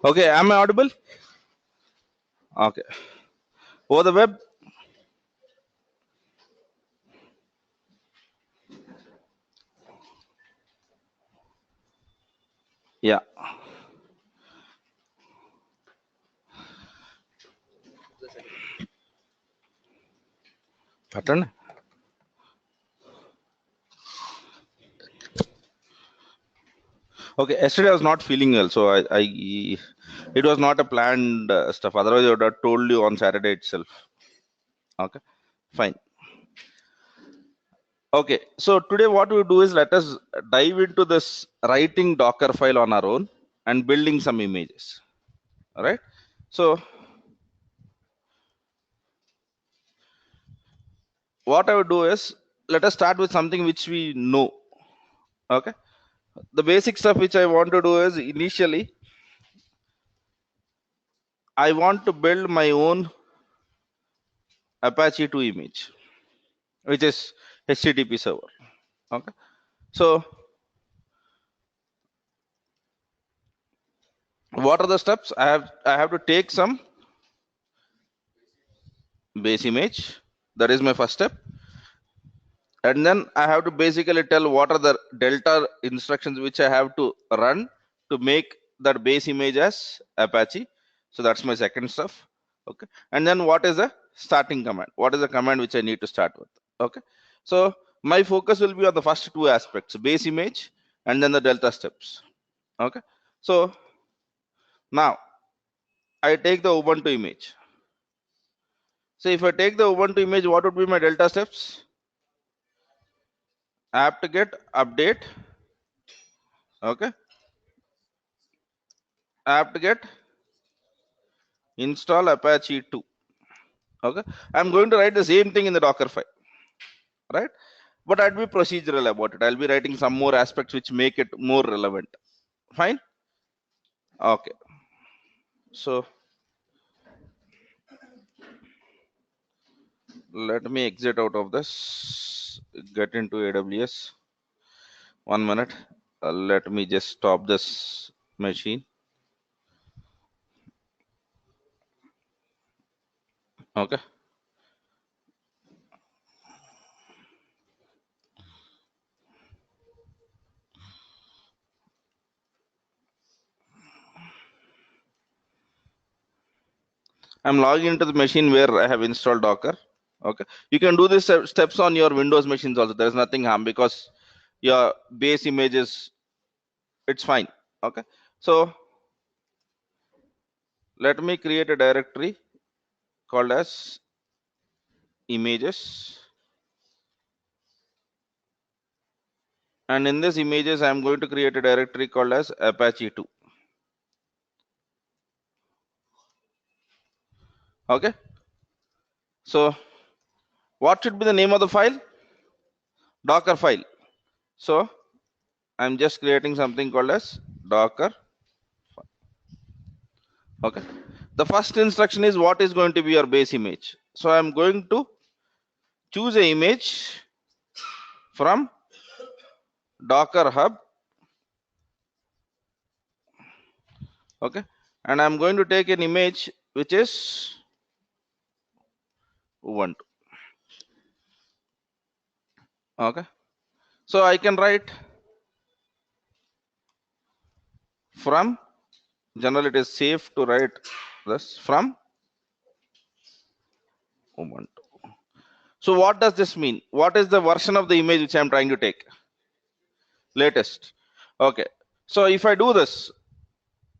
Okay, am I audible? Okay. Over the web? Yeah. Pattern. Okay, yesterday I was not feeling well, so it was not a planned stuff. Otherwise, I would have told you on Saturday itself. Okay, fine. Okay, so today what we do is let us dive into this writing Docker file on our own and building some images. All right. So what I would do is let us start with something which we know. Okay. The basic stuff which I want to do is initially I want to build my own Apache 2 image, which is HTTP server. Okay. So what are the steps? I have to take some base image. That is my first step. And then I have to basically tell what are the delta instructions which I have to run to make that base image as Apache. So that's my second stuff. Okay. And then what is the starting command? What is the command which I need to start with? Okay. So my focus will be on the first two aspects, base image and then the delta steps. Okay. So now I take the Ubuntu image. So if I take the Ubuntu image, what would be my delta steps? Apt-get update. Okay. Apt-get install Apache 2. Okay. I'm going to write the same thing in the Docker file. Right. But I'd be procedural about it. I'll be writing some more aspects which make it more relevant. Fine. Okay. So let me exit out of this. Get into AWS. 1 minute. Let me just stop this machine. Okay. I'm logging into the machine where I have installed Docker. Okay. You can do these steps on your Windows machines also. There is nothing harm because your base images, it's fine. Okay. So let me create a directory called as images. And in this images, I'm going to create a directory called as Apache 2. Okay. So what should be the name of the file? Docker file. So I'm just creating something called as Docker. Okay. The first instruction is what is going to be your base image. So I'm going to choose an image from Docker Hub. Okay. And I'm going to take an image which is Ubuntu. Okay. So I can write from, generally it is safe to write this from Ubuntu. So what does this mean? What is the version of the image which I'm trying to take? Latest. Okay. So if I do this,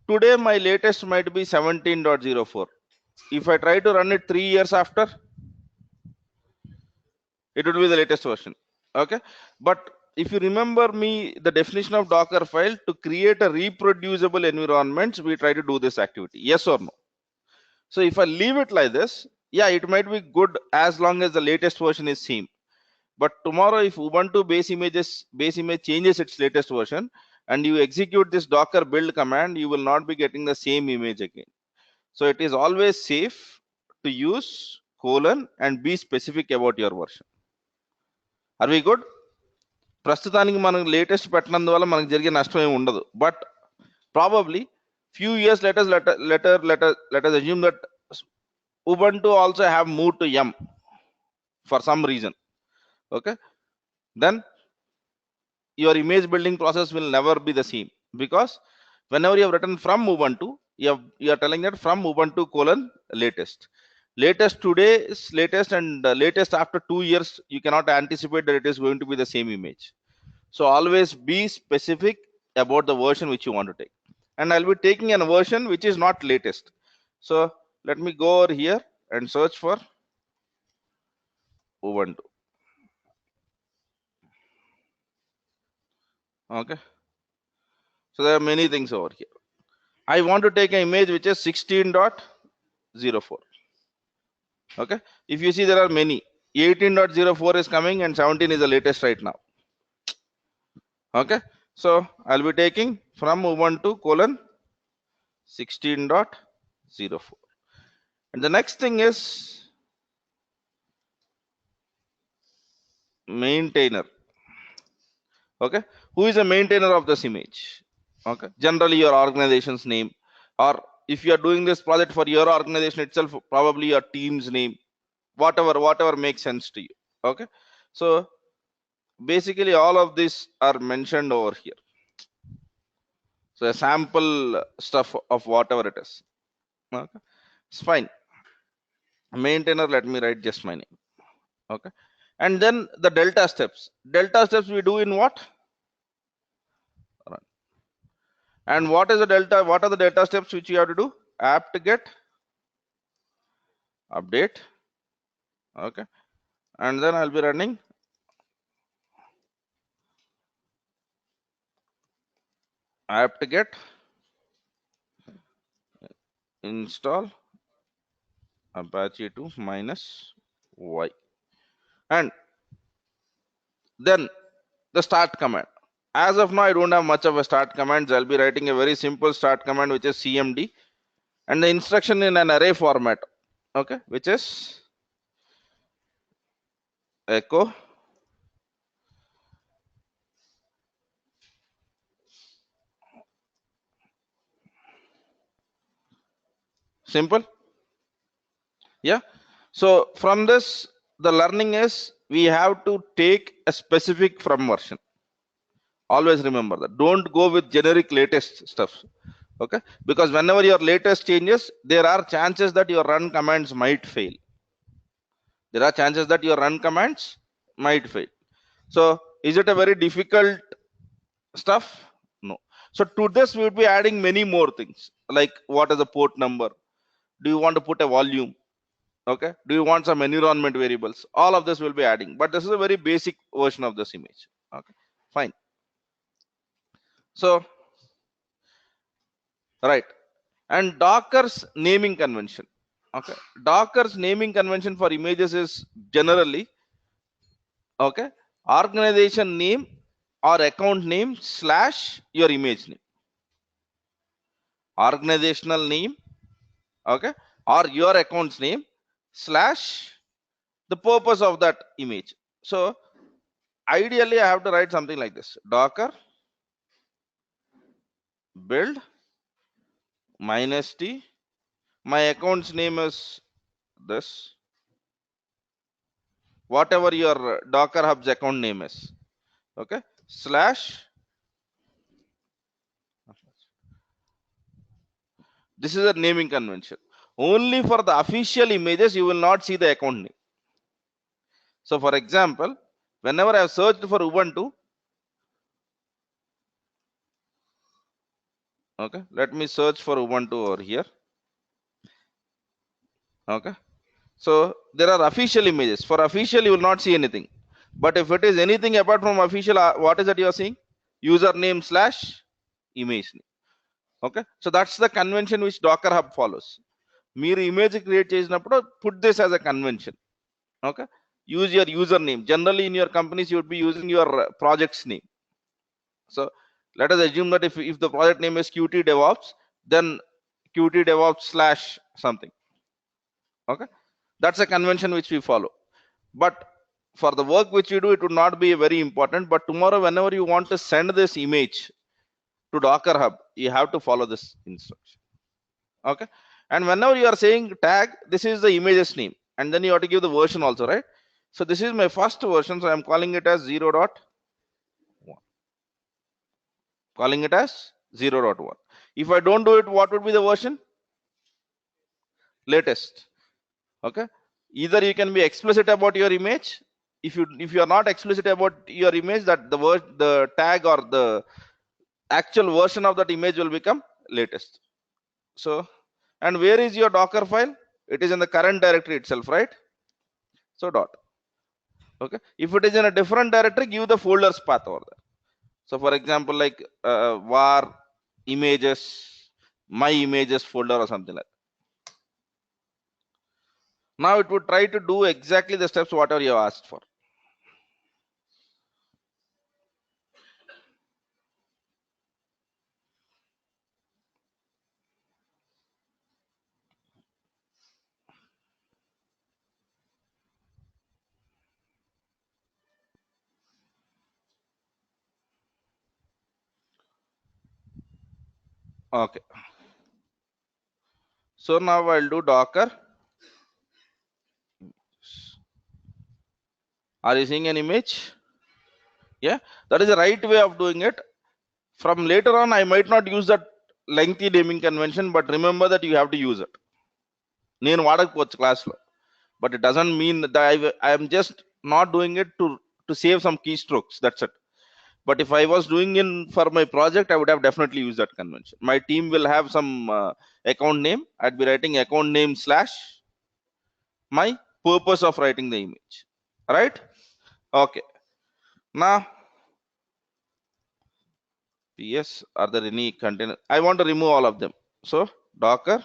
today my latest might be 17.04. If I try to run it 3 years after, it would be the latest version. Okay. But if you remember me, the definition of Docker file, to create a reproducible environment, we try to do this activity. Yes or no? So if I leave it like this, yeah, it might be good as long as the latest version is same. But tomorrow, if Ubuntu base image changes its latest version, and you execute this Docker build command, you will not be getting the same image again. So it is always safe to use colon and be specific about your version. Are we good? ప్రస్తుతానికి మనం latest పెట్టినందువల్ల మనకు జరిగే నష్టం ఏమి ఉండదు. But probably Few years let us assume that Ubuntu also have moved to Yum for some reason. Okay, then your image building process will never be the same, because whenever you have written from Ubuntu, you are telling that from Ubuntu colon latest today is latest, and latest after 2 years, you cannot anticipate that it is going to be the same image. So always be specific about the version which you want to take. And I'll be taking a version which is not latest. So let me go over here and search for Ubuntu. Okay. So there are many things over here. I want to take an image which is 16.04. Okay. If you see, there are many. 18.04 is coming and 17 is the latest right now. Okay. So I'll be taking from Ubuntu colon 16.04. And the next thing is maintainer. Okay, who is a maintainer of this image? Okay, generally your organization's name, or if you are doing this project for your organization itself, probably your team's name, whatever makes sense to you. Okay, so basically all of these are mentioned over here. So a sample stuff of whatever it is. Okay, it's fine. Maintainer, let me write just my name. Okay, and then the delta steps. Delta steps we do in what? And what is the delta? What are the delta steps which you have to do? Apt get update. Okay, and then I'll be running apt get install Apache 2 minus y, and then the start command. As of now, I don't have much of a start command. I'll be writing a very simple start command, which is cmd, and the instruction in an array format. Okay, which is echo simple. Yeah. So from this, the learning is we have to take a specific from version. Always remember that. Don't go with generic latest stuff. Okay, because whenever your latest changes, there are chances that your run commands might fail. There are chances that your run commands might fail. So is it a very difficult stuff? No. So to this we would be adding many more things, like what is the port number? Do you want to put a volume? Okay, do you want some environment variables? All of this will be adding, but this is a very basic version of this image. Okay, fine. So right, and Docker's naming convention. Okay, Docker's naming convention for images is generally, okay, organization name or account name slash your image name. Organizational name, okay, or your account's name slash the purpose of that image. So ideally I have to write something like this: Docker build minus t, my account's name is this, whatever your Docker Hub's account name is, okay, slash, this is a naming convention. Only for the official images you will not see the account name. So for example, whenever I have searched for Ubuntu, okay, let me search for Ubuntu over here. Okay, so there are official images. For official you will not see anything, but if it is anything apart from official, what is that you are seeing? Username slash image name. Okay, so that's the convention which Docker Hub follows. మీరు image create చేసినప్పుడు put this as a convention. Okay, use your username. Generally in your companies you would be using your project's name. So let us assume that if the project name is Qt DevOps, then Qt DevOps slash something. Okay, that's a convention which we follow. But for the work which you do, it would not be very important. But tomorrow, whenever you want to send this image to Docker Hub, you have to follow this instruction. Okay, and whenever you are saying tag, this is the image's name, and then you have to give the version also, right? So this is my first version, so I'm calling it as 0.1. Calling it as 0.1. If I don't do it, what would be the version? Latest. Okay, either you can be explicit about your image. If you are not explicit about your image, that the tag or the actual version of that image will become latest. So, and where is your Docker file? It is in the current directory itself, right? So dot. Okay, if it is in a different directory, give the folders path over there. So for example, like var images, my images folder or something like that. Now it would try to do exactly the steps whatever you have asked for. Okay, so now I'll do Docker. Are you seeing an image? Yeah, that is the right way of doing it. From later on, I might not use that lengthy naming convention, but remember that you have to use it. నేను వాడకపోవచ్చు class లో, but it doesn't mean that I am just not doing it to save some keystrokes. That's it. But if I was doing in for my project, I would have definitely used that convention. My team will have some account name. I'd be writing account name slash my purpose of writing the image. Right? Okay. Now, PS, are there any container? I want to remove all of them. So Docker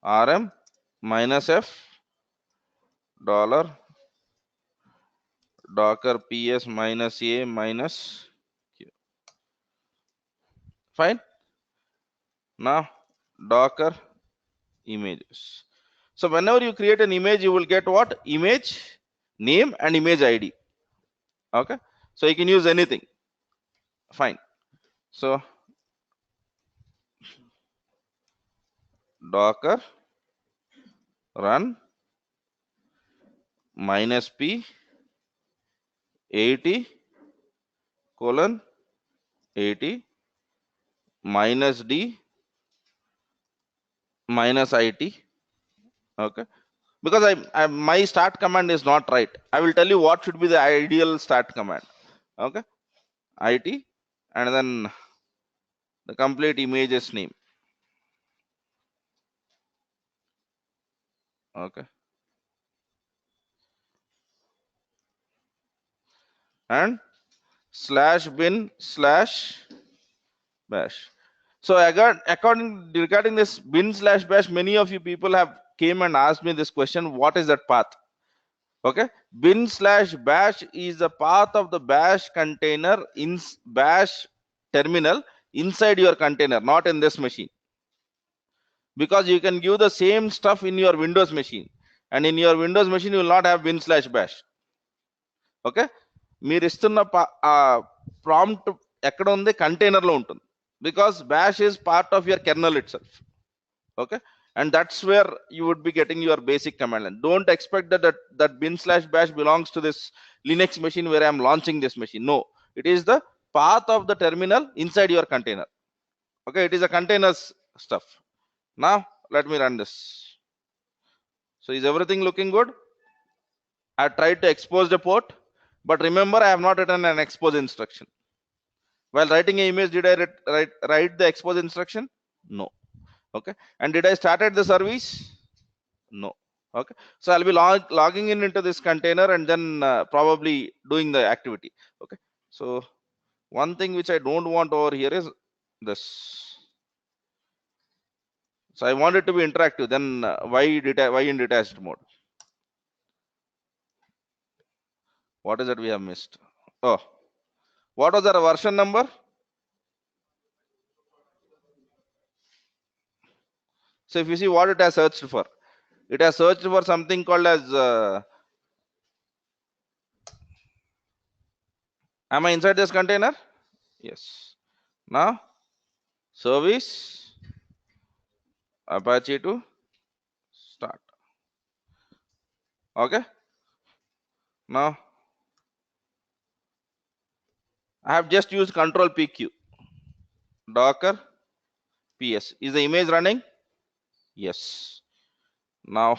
rm -f dollar docker ps -a -q. Fine. Now Docker images. So whenever you create an image, you will get what? Image name and image ID. Okay, so you can use anything. Fine. So Docker run -p 80 colon 80 -d -it. Okay, because my start command is not right. I will tell you what should be the ideal start command. Okay, it and then the complete image's name. Okay, and /bin/bash. So according regarding this bin/bash, many of you people have came and asked me this question: what is that path? Okay, bin/bash is the path of the bash container in bash terminal inside your container, not in this machine. Because you can give the same stuff in your Windows machine, and in your Windows machine you will not have bin/bash. Okay, మీరు ఇస్తున్న prompt ఎక్కడ ఉంది? Container లో ఉంటుంది. Because bash is part of your kernel itself. Okay, and that's where you would be getting your basic command line. Don't expect that bin/bash belongs to this Linux machine where I am launching this machine. No, it is the path of the terminal inside your container. Okay, it is a containers stuff. Now let me run this. So is everything looking good? I tried to expose the port, but remember I have not written an expose instruction. While writing an image, did I write the expose instruction? No. Okay, and did I started the service? No. Okay, so I'll be logging in into this container and then probably doing the activity. Okay, so one thing which I don't want over here is this. So I want it to be interactive. Then why in detached mode? What is it we have missed? Oh, what was our version number? So if you see what it has searched for, it has searched for something called as am I inside this container? Yes. Now service Apache to start. Okay, now I have just used control PQ, docker ps. Is the image running? Yes. Now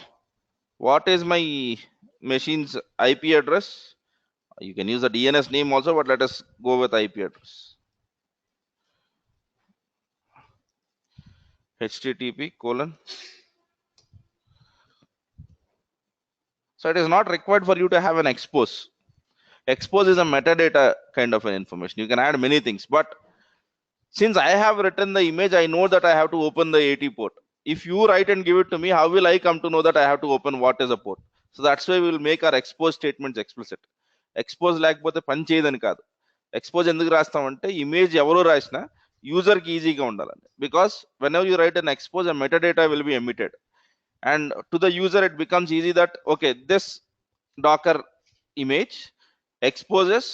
what is my machine's IP address? You can use the DNS name also, but let us go with IP address. http:/. So it is not required for you to have an expose. Expose is a metadata kind of an information. You can add many things, but since I have written the image, I know that I have to open the AT port. If you write and give it to me, how will I come to know that I have to open what is a port? So that's why we will make our expose statements explicit. Expose లేకపోతే పని చేయదని కాదు. Expose ఎందుకు రాస్తామంటే image ఎవరు రాసినా user కి ఈజీగా ఉండాలని. Because whenever you write an expose, a metadata will be emitted, and to the user it becomes easy that okay, this Docker image exposes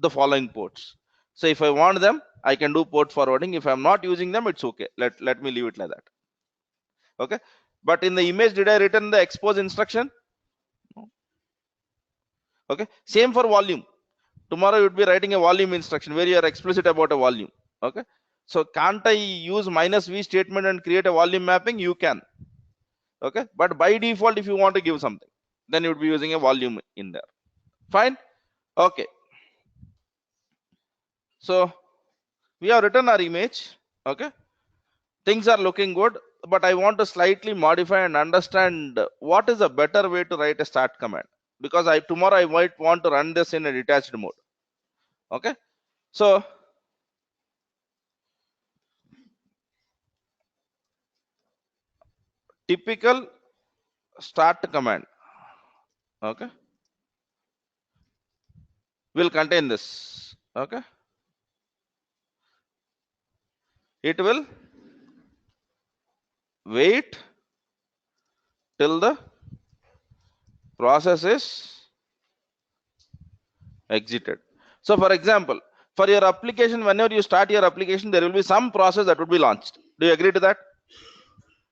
the following ports. So if I want them, I can do port forwarding. If I'm not using them, it's okay. Let me leave it like that. Okay, but in the image, did I return the expose instruction? No. Okay, same for volume. Tomorrow you would be writing a volume instruction where you are explicit about a volume. Okay, so can't I use -v statement and create a volume mapping? You can. Okay, but by default, if you want to give something, then you would be using a volume in there. Fine. Okay, so we have written our image. Okay, things are looking good, but I want to slightly modify and understand what is a better way to write a start command, because tomorrow I might want to run this in a detached mode. Okay, so typical start command, okay, will contain this. Okay, it will wait till the process is exited. So for example, for your application, whenever you start your application, there will be some process that would be launched. Do you agree to that?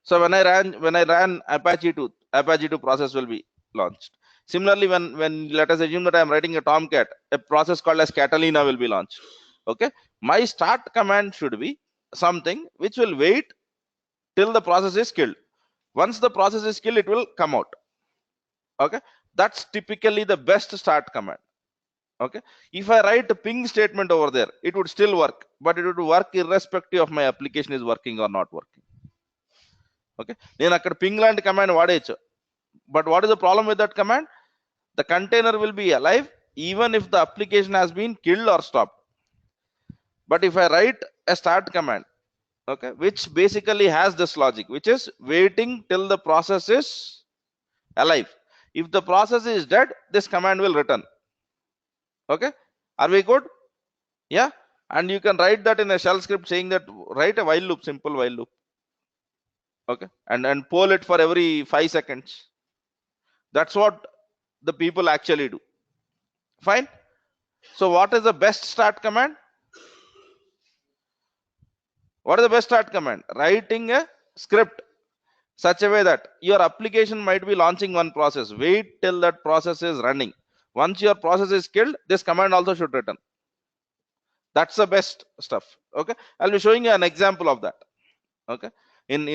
So when I ran Apache 2 process will be launched. Similarly, when let us assume that I am writing a Tomcat, a process called as Catalina will be launched. Okay, my start command should be something which will wait till the process is killed. Once the process is killed, it will come out. Okay, that's typically the best start command. Okay, if I write a ping statement over there, it would still work, but it would work irrespective of my application is working or not working. Okay, then akkada ping లాంటి command వాడేయచ్చు, but what is the problem with that command? The container will be alive even if the application has been killed or stopped. But if I write a start command, okay, which basically has this logic, which is waiting till the process is alive. If the process is dead, this command will return. Okay, are we good? Yeah, and you can write that in a shell script saying that write a while loop, simple while loop. Okay, and poll it for every 5 seconds. That's what the people actually do. Fine. So what is the best start command? What is the best start command? Writing a script such a way that your application might be launching one process. Wait till that process is running. Once your process is killed, this command also should return. That's the best stuff. Okay, I'll be showing you an example of that. Okay, in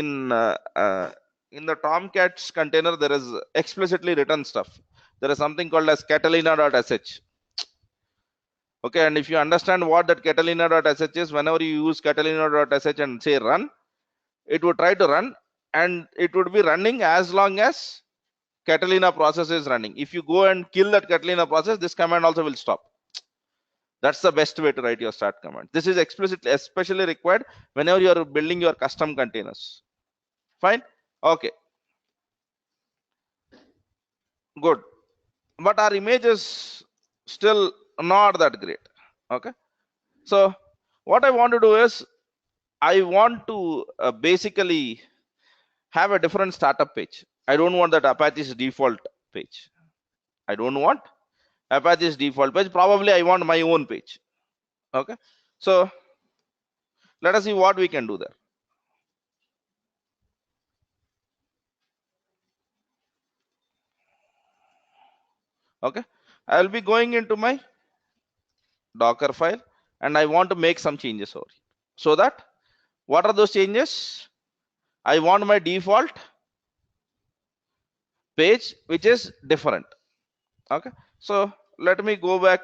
the Tomcats container, there is explicitly written stuff. There is something called as catalina.sh. Okay, and if you understand what that catalina.sh is, whenever you use catalina.sh and say run, it would try to run, and it would be running as long as Catalina process is running. If you go and kill that Catalina process, this command also will stop. That's the best way to write your start command. This is explicitly, especially required whenever you are building your custom containers. Fine. Okay. Good. But our image is still not that great. Okay. So what I want to do is I want to basically have a different startup page. I don't want that Apache's default page. I don't want Apache's default page. Probably I want my own page. Okay, so Let us see what we can do there. Okay, I will be going into my Docker file and I want to make some changes over here. So that, what are those changes? I want my default page which is different. Okay, so let me go back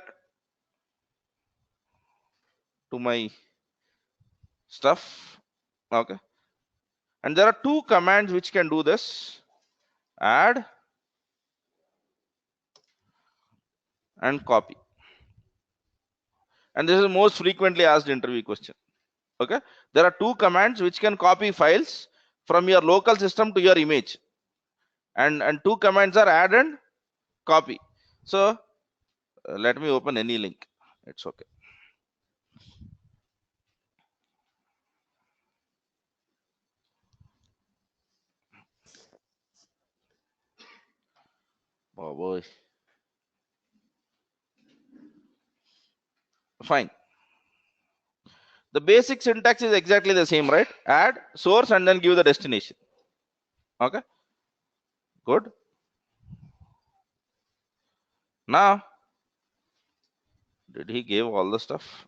to my stuff. Okay, and there are two commands which can do this: add and copy. And this is the most frequently asked interview question. Okay, there are two commands which can copy files from your local system to your image, and two commands are add and copy. So let me open any link, it's okay. Oh boy. Fine, the basic syntax is exactly the same, right? Add source and then give the destination. Okay, good. Now, did he give all the stuff?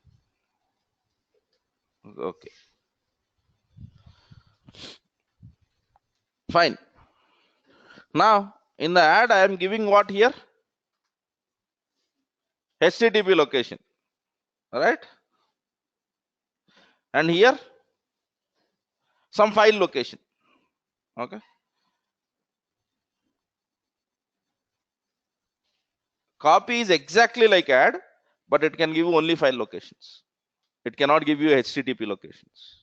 Okay, fine. Now in the add I am giving what here? HTTP location, right? And here some file location. Okay, copy is exactly like add, but it can give you only file locations. It cannot give you HTTP locations.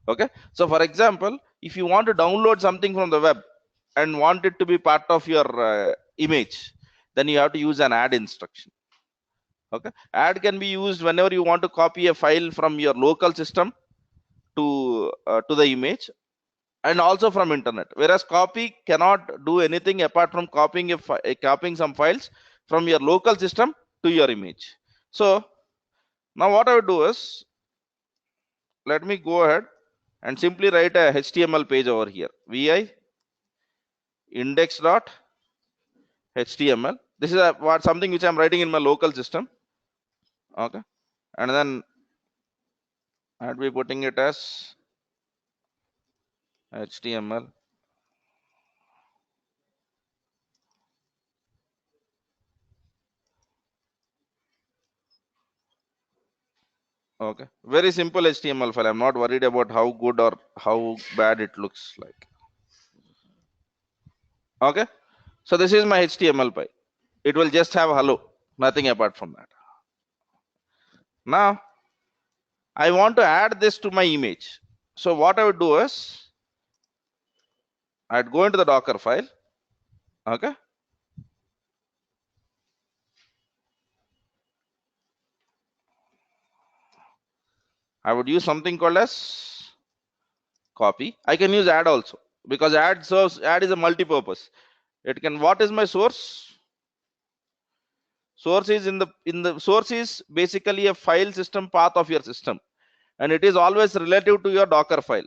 Okay, so for example, if you want to download something from the web and want it to be part of your image, then you have to use an add instruction. Okay, add can be used whenever you want to copy a file from your local system to the image, and also from internet, whereas copy cannot do anything apart from copying some files from your local system to your image. So now what I would do is, let me go ahead and simply write a HTML page over here. Vi index.html. This is something which I'm writing in my local system. Okay, and then I'll be putting it as HTML. Okay, very simple HTML file. I'm not worried about how good or how bad it looks like. Okay, so this is my HTML file. It will just have hello, nothing apart from that. Now I want to add this to my image. So what I would do is, I'd go into the Docker file. Okay, I would use something called as copy. I can use add also, because add is a multi-purpose. It can, what is my source? Source is in the source is basically a file system path of your system, and it is always relative to your Docker file.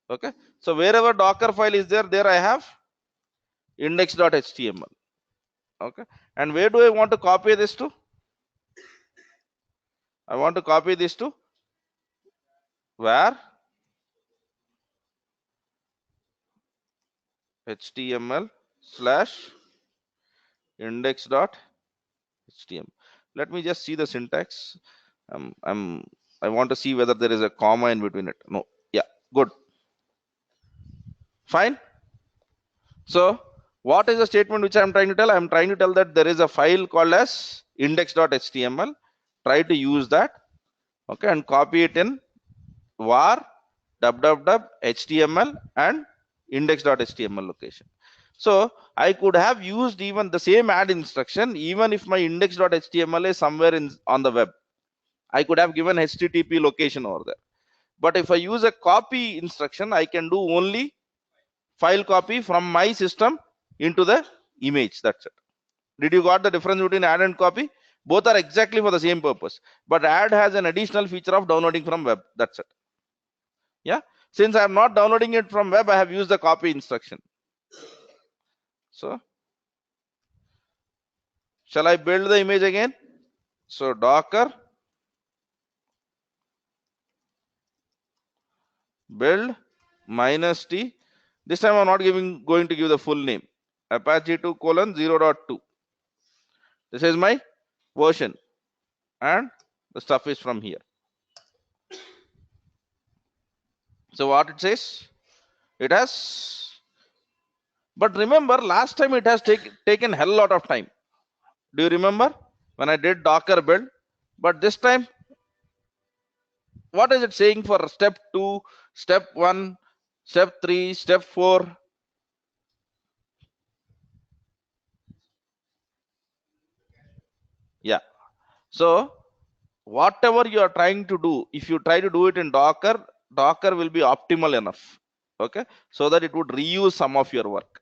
Okay, so wherever Docker file is there I have index.html. Okay, and where do I want to copy this to? I want to copy this to where? HTML slash index.html. Let me just see the syntax. I want to see whether there is a comma in between it. No, yeah, good, fine. So what is the statement which I'm trying to tell? I'm trying to tell that there is a file called as index.html. Try to use that. Okay, and copy it in var www html and index.html location. So I could have used even the same add instruction even if my index.html is somewhere on the web. I could have given HTTP location over there. But if I use a copy instruction, I can do only file copy from my system into the image. That's it. Did you got the difference between add and copy? Both are exactly for the same purpose, but add has an additional feature of downloading from web. That's it. Yeah, since I'm not downloading it from web, I have used the copy instruction. So shall I build the image again? So Docker build -t. This time I'm not going to give the full name. Apache 2 colon 0.2. This is my version, and the stuff is from here. So what it says, it has, but remember last time it has taken hell lot of time. Do you remember when I did Docker build? But this time, what is it saying for step 2, step 1, step 3, step 4? Yeah. So whatever you are trying to do, if you try to do it in Docker will be optimal enough. Okay, so that it would reuse some of your work.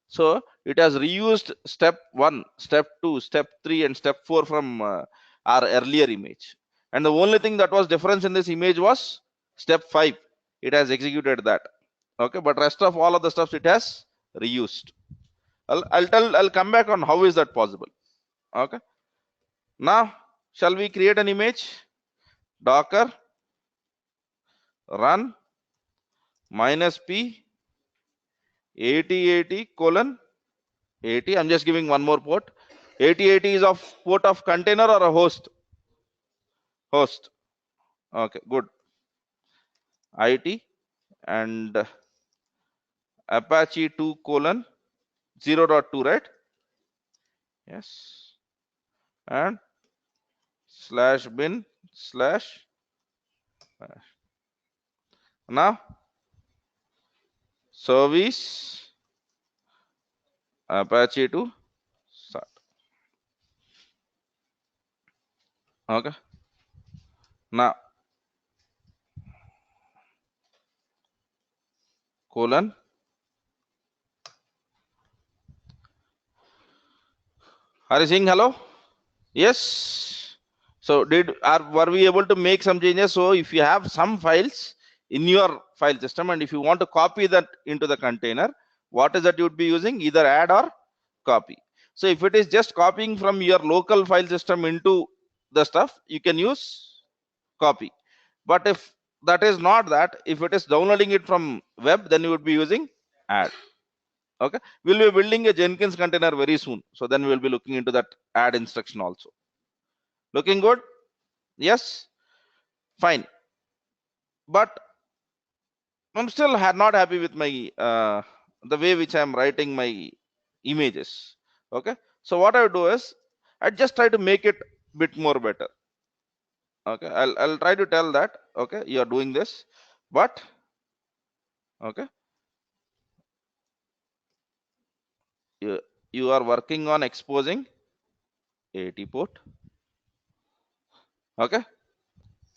So it has reused step 1, step 2, step 3, and step 4 from our earlier image. And the only thing that was difference in this image was step 5. It has executed that. Okay, but rest of all of the stuff it has reused. I'll come back on how is that possible. Okay. Now, shall we create an image? Docker run -p 8080 colon 80. I'm just giving one more port. 8080 is of port of container or a host? Host. Okay, good. IT and Apache 2 colon 0.2, right? Yes. And /bin/ now service Apache 2 start. Okay. Now colon. Are you saying hello? Yes. So were we able to make some changes? So if you have some files in your file system and if you want to copy that into the container, what is that you would be using? Either add or copy. So if it is just copying from your local file system into the stuff, you can use copy. But if that is not that, if it is downloading it from web, then you would be using add. Okay, we'll be building a Jenkins container very soon. So then we'll be looking into that add instruction also. Looking good? Yes, fine. But I'm still not happy with my the way which I'm writing my images. Okay, so what I would do is I just try to make it bit more better. Okay, I'll try to tell that. Okay, you are doing this, but okay, you are working on exposing 80 port. Okay,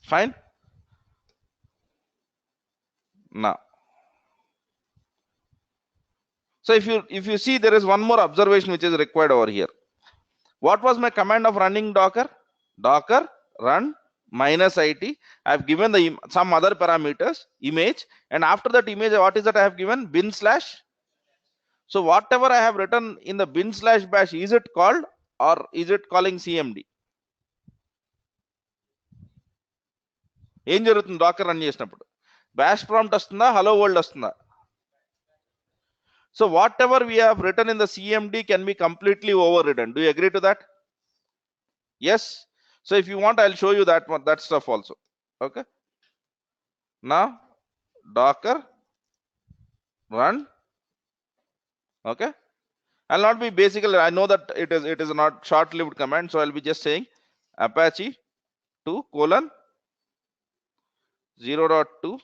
fine. Now, so if you see, there is one more observation which is required over here. What was my command of running Docker? Docker run -it. I have given the some other parameters image, and after that image, what is that I have given? Bin/. So whatever I have written in the bin/bash, is it called or is it calling cmd? ఏం జరుగుతుంది Dakar run చేసినప్పుడు? bash prompt వస్తుందా, hello world వస్తుందా? So whatever we have written in the cmd can be completely overridden. Do you agree to that? Yes. So if you want, I'll show you that stuff also. Okay, now Docker run. Okay, I'll not be basically, I know that it is not short-lived command, so I'll be just saying Apache 2 colon 0.2.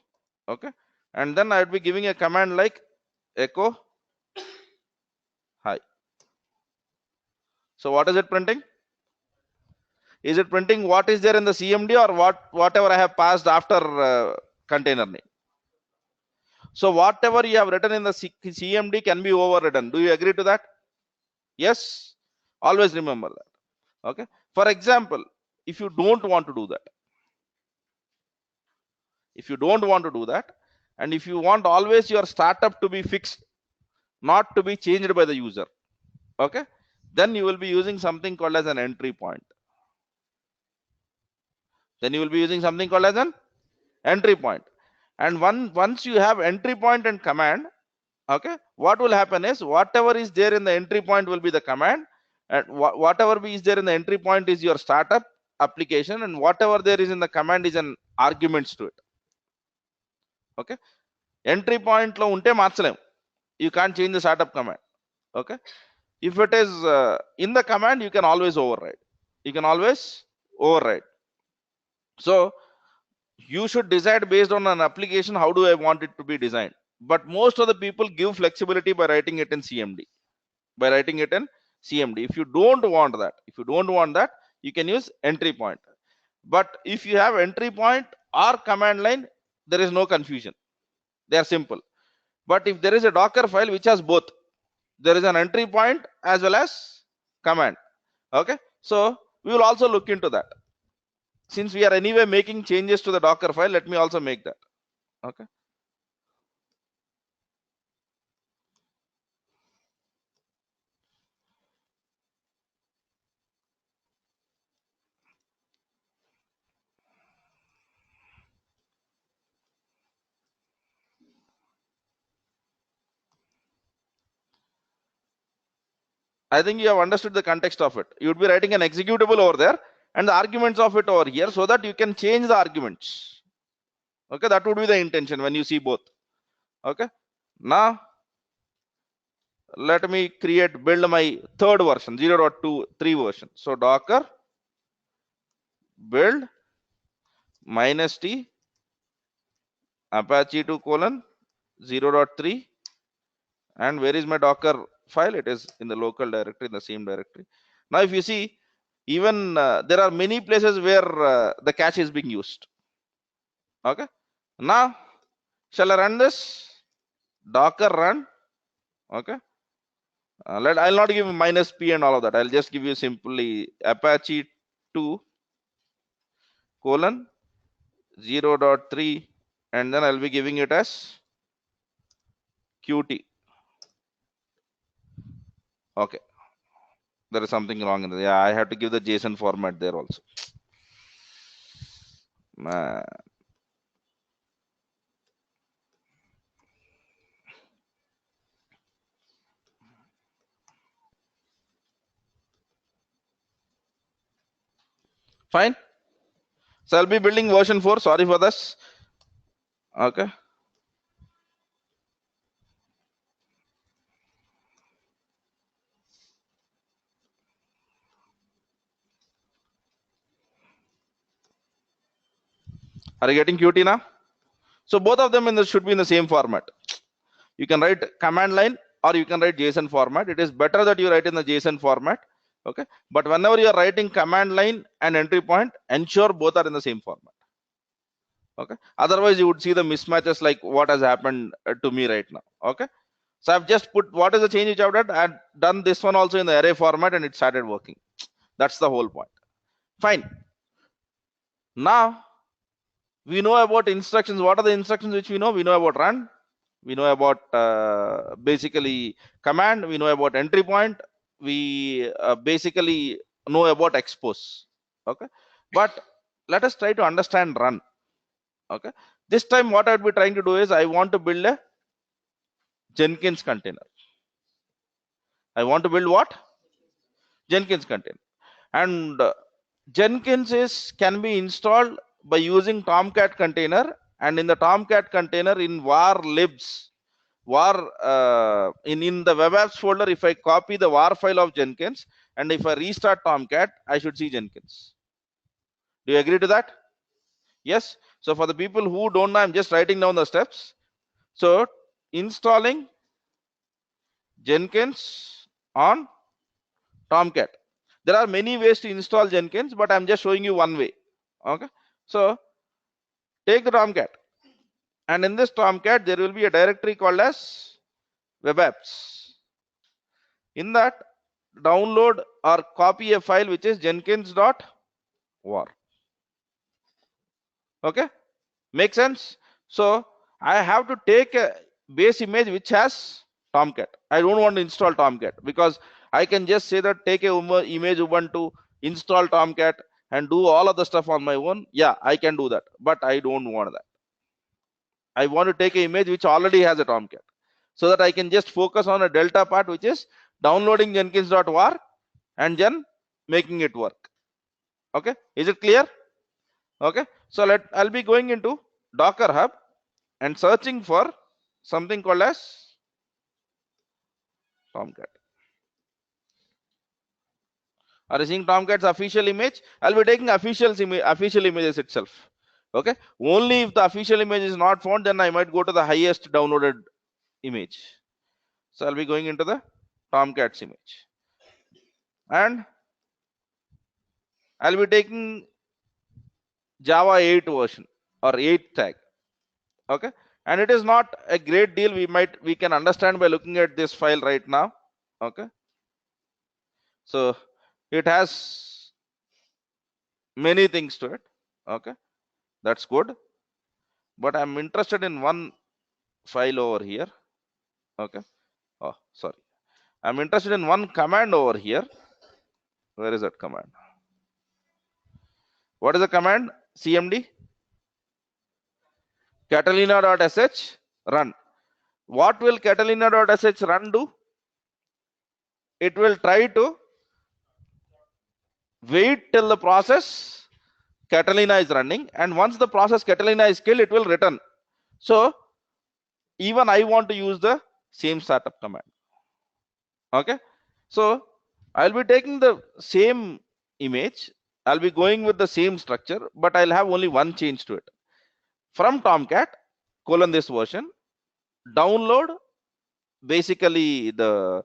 Okay, and then I'd be giving a command like echo hi. So what is it printing? Is it printing what is there in the cmd or whatever I have passed after container name? So whatever you have written in the cmd can be overridden. Do you agree to that? Yes, always remember that. Okay, for example, if you don't want to do that, and if you want always your startup to be fixed, not to be changed by the user, okay, then you will be using something called as an entry point. Then you will be using something called as an entry point. And once you have entry point and command, okay, what will happen is whatever is there in the entry point will be the command, and whatever is there in the entry point is your startup application, and whatever there is in the command is an arguments to it. Okay, entry point lo unte marchalem, you can't change the startup command. Okay, if it is in the command, you can always override. You can always override. So you should decide based on an application, how do I want it to be designed. But most of the people give flexibility by writing it in CMD. By writing it in CMD. If you don't want that, you can use entry point. But if you have entry point or command line, there is no confusion. They are simple. But if there is a Docker file which has both, there is an entry point as well as command. Okay, so we will also look into that. Since we are anyway making changes to the Docker file, let me also make that. Okay. I think you have understood the context of it. You would be writing an executable over there and the arguments of it over here, so that you can change the arguments. Okay, that would be the intention when you see both. Okay, now let me build my third version, 0.23 version. So Docker build -t Apache 2 colon 0.3, and where is my Docker file? It is in the local directory, in the same directory. Now if you see, even there are many places where the cache is being used. Okay, now shall I run this? Docker run. Okay, I'll not give -p and all of that. I'll just give you simply Apache 2 colon 0.3, and then I'll be giving it as Qt. Okay, there is something wrong in there. Yeah, I have to give the JSON format there also. Fine. So I'll be building version 4. Sorry for this. Okay. Are you getting Qt now? So both of them should be in the same format. You can write command line or you can write JSON format. It is better that you write in the JSON format. Okay. But whenever you are writing command line and entry point, ensure both are in the same format. Okay. Otherwise, you would see the mismatches like what has happened to me right now. Okay. So I've just put what is the change which I've done. I've done this one also in the array format and it started working. That's the whole point. Fine. Now we know about instructions. What are the instructions which we know? We know about run. We know about basically command. We know about entry point. We basically know about expose. Okay. But let us try to understand run. Okay. This time what I'd be trying to do is I want to build a Jenkins container. I want to build what? Jenkins container. And Jenkins can be installed by using Tomcat container, and in the Tomcat container in var libs, in the web apps folder, if I copy the var file of Jenkins and if I restart Tomcat, I should see Jenkins. Do you agree to that? Yes. So for the people who don't know, I'm just writing down the steps. So installing Jenkins on Tomcat. There are many ways to install Jenkins, but I'm just showing you one way. Okay. So take the Tomcat, and in this Tomcat there will be a directory called as web apps. In that, download or copy a file which is jenkins.war. Okay, make sense? So I have to take a base image which has Tomcat. I don't want to install Tomcat because I can just say that take a image Ubuntu, install Tomcat, and do all of the stuff on my own. Yeah, I can do that, but I don't want that. I want to take an image which already has a Tomcat so that I can just focus on a Delta part, which is downloading jenkins.war and then making it work. Okay, is it clear? Okay, so I'll be going into Docker Hub and searching for something called as Tomcat. Are you seeing Tomcat's official image? I'll be taking official images itself. Okay, only if the official image is not found, then I might go to the highest downloaded image. So I'll be going into the Tomcat's image, and I'll be taking Java 8 version or 8 tag. Okay, and it is not a great deal. We can understand by looking at this file right now. Okay, so it has many things to it. Okay, that's good, but I'm interested in one file over here. Okay, oh sorry, I'm interested in one command over here. Where is that command? What is the command? cmd catalina.sh run. What will catalina.sh run do? It will try to wait till the process Catalina is running, and once the process Catalina is killed, it will return. So even I want to use the same startup command. Okay, so I'll be taking the same image, I'll be going with the same structure, but I'll have only one change to it. From Tomcat this version, download basically the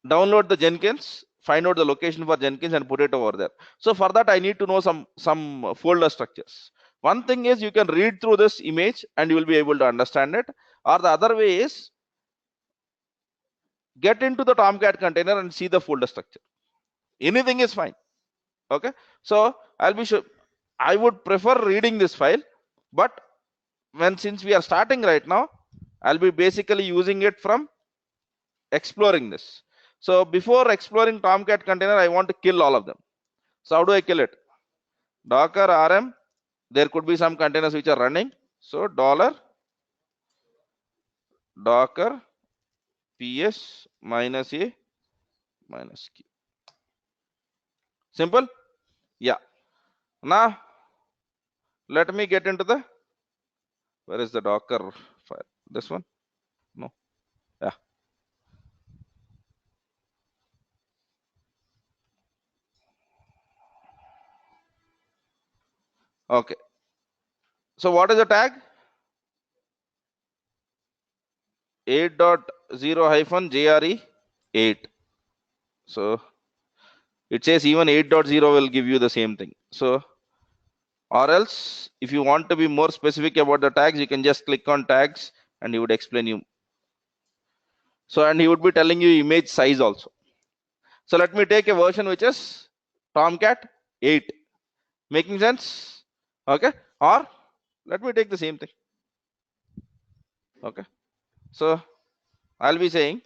download the Jenkins, find out the location for Jenkins and put it over there. So for that I need to know some folder structures. One thing is you can read through this image and you will be able to understand it, or the other way is get into the Tomcat container and see the folder structure. Anything is fine. Okay, so I'll be sure I would prefer reading this file, but since we are starting right now, I'll be basically using it from exploring this. So before exploring Tomcat container, I want to kill all of them. So how do I kill it? Docker rm, there could be some containers which are running. So $docker ps minus a minus q. Simple? Yeah. Now let me get into the, where is the Docker file? This one? No. Yeah. Okay. So what is the tag? 8.0-jre8. So it says even 8.0 will give you the same thing. So, or else if you want to be more specific about the tags, you can just click on tags and he would explain you. So, and he would be telling you image size also. So let me take a version which is Tomcat 8. Making sense? Okay. Or let me take the same thing. Okay. So I'll be saying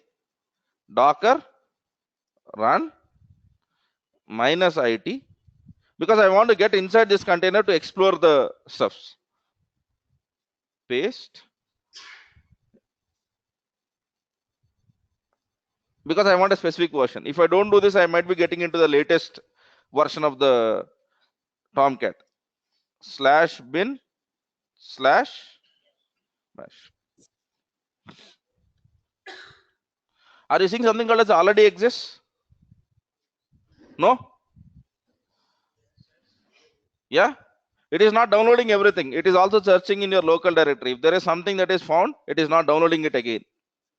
Docker run minus IT, because I want to get inside this container to explore the stuffs. Paste. Because I want a specific version. If I don't do this, I might be getting into the latest version of the Tomcat. /bin/bash. Are you seeing something called as already exists? No? Yeah? It is not downloading everything. It is also searching in your local directory. If there is something that is found, it is not downloading it again.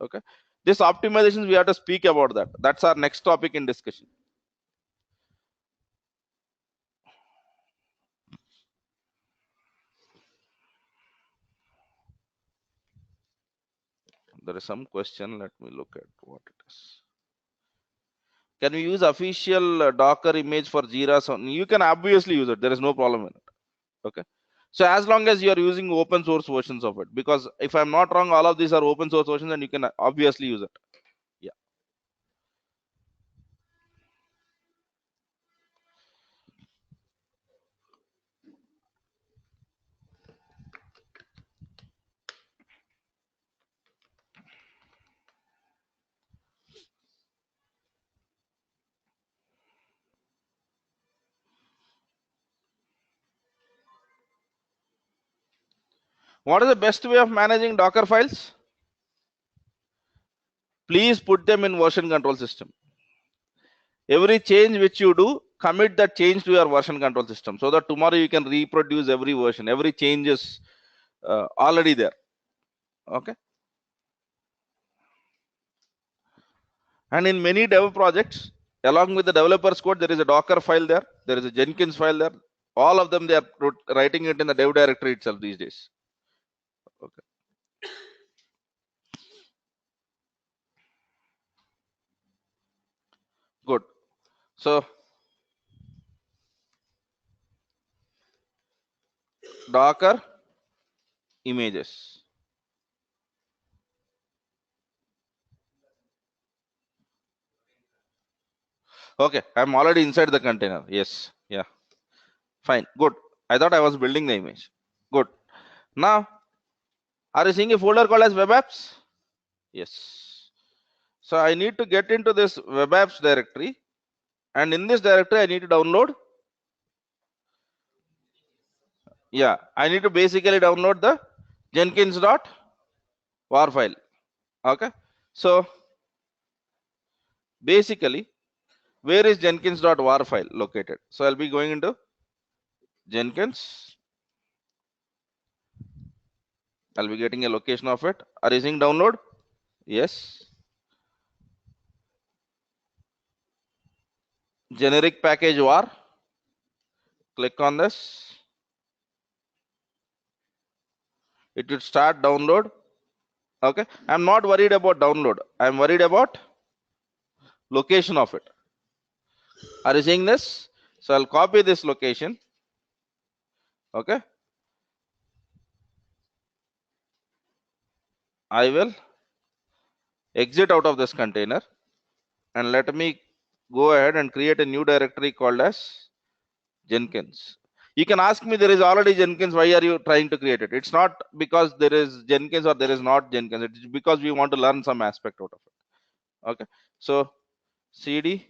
Okay. This optimizations, we have to speak about that. That's our next topic in discussion. There is some question. Let me look at what it is. Can we use official Docker image for Jira? So you can obviously use it. There is no problem in it. Okay. So as long as you are using open source versions of it, because if I'm not wrong, all of these are open source versions and you can obviously use it. Yeah. What is the best way of managing Docker files? Please put them in version control system. Every change which you do, commit that change to your version control system so that tomorrow you can reproduce every version. Every change is already there. Okay. And in many dev projects, along with the developer's code, there is a Docker file there. There is a Jenkins file there. All of them, they are writing it in the dev directory itself these days. Okay. Good. So Docker images. Okay, I'm already inside the container. Yes. Yeah. Fine. Good. I thought I was building the image. Good. Now, are you seeing a folder called as web apps? Yes. So I need to get into this web apps directory, and in this directory, I need to download. Yeah, I need to basically download the Jenkins.war file. Okay. So basically, where is Jenkins.war file located? So I'll be going into Jenkins. I'll be getting a location of it. Are you seeing download? Yes. Generic package var. Click on this. It will start download. Okay. I'm not worried about download. I'm worried about location of it. Are you seeing this? So I'll copy this location. Okay. I will exit out of this container and let me go ahead and create a new directory called as Jenkins. You can ask me, there is already Jenkins. Why are you trying to create it? It's not because there is Jenkins or there is not Jenkins. It's because we want to learn some aspect out of it. Okay. So cd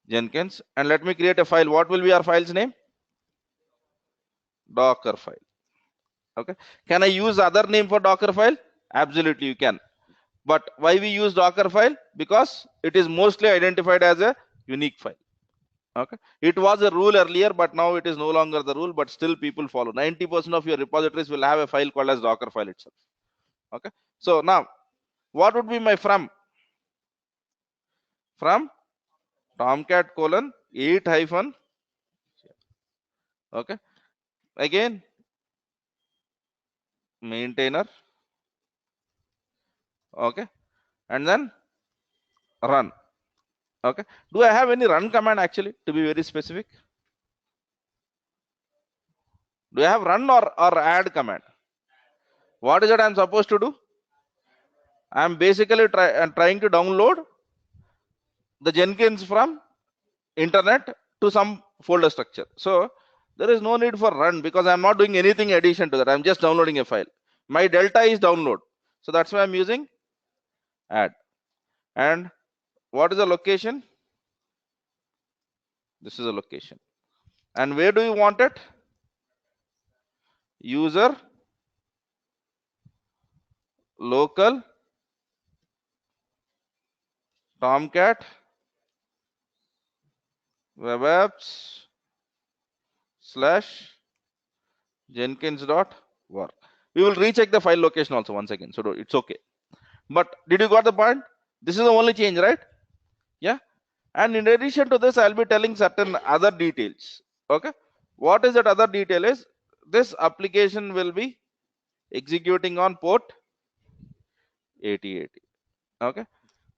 Jenkins, and let me create a file. What will be our file's name? Docker file. Okay. Can I use other name for Docker file? Absolutely, you can. But why we use Docker file? Because it is mostly identified as a unique file. Okay. It was a rule earlier, but now it is no longer the rule, but still people follow. 90% of your repositories will have a file called as Docker file itself. Okay. So now, what would be my from? From Tomcat colon 8 hyphen. Okay. Again, maintainer. Okay. And then run. Okay. Do I have any run command actually, to be very specific? Do I have run or add command? What is it I'm supposed to do? I'm basically trying to download the Jenkins from internet to some folder structure. So there is no need for run because I'm not doing anything addition to that. I'm just downloading a file. My delta is download. So that's why I'm using add. And what is the location? This is a location. And where do you want it? User local Tomcat web apps / Jenkins.war. We will recheck the file location also once again. So it's okay. But did you got the point? This is the only change, right? Yeah. And in addition to this, I'll be telling certain other details. Okay. What is that other detail is? This application will be executing on port 8080. Okay.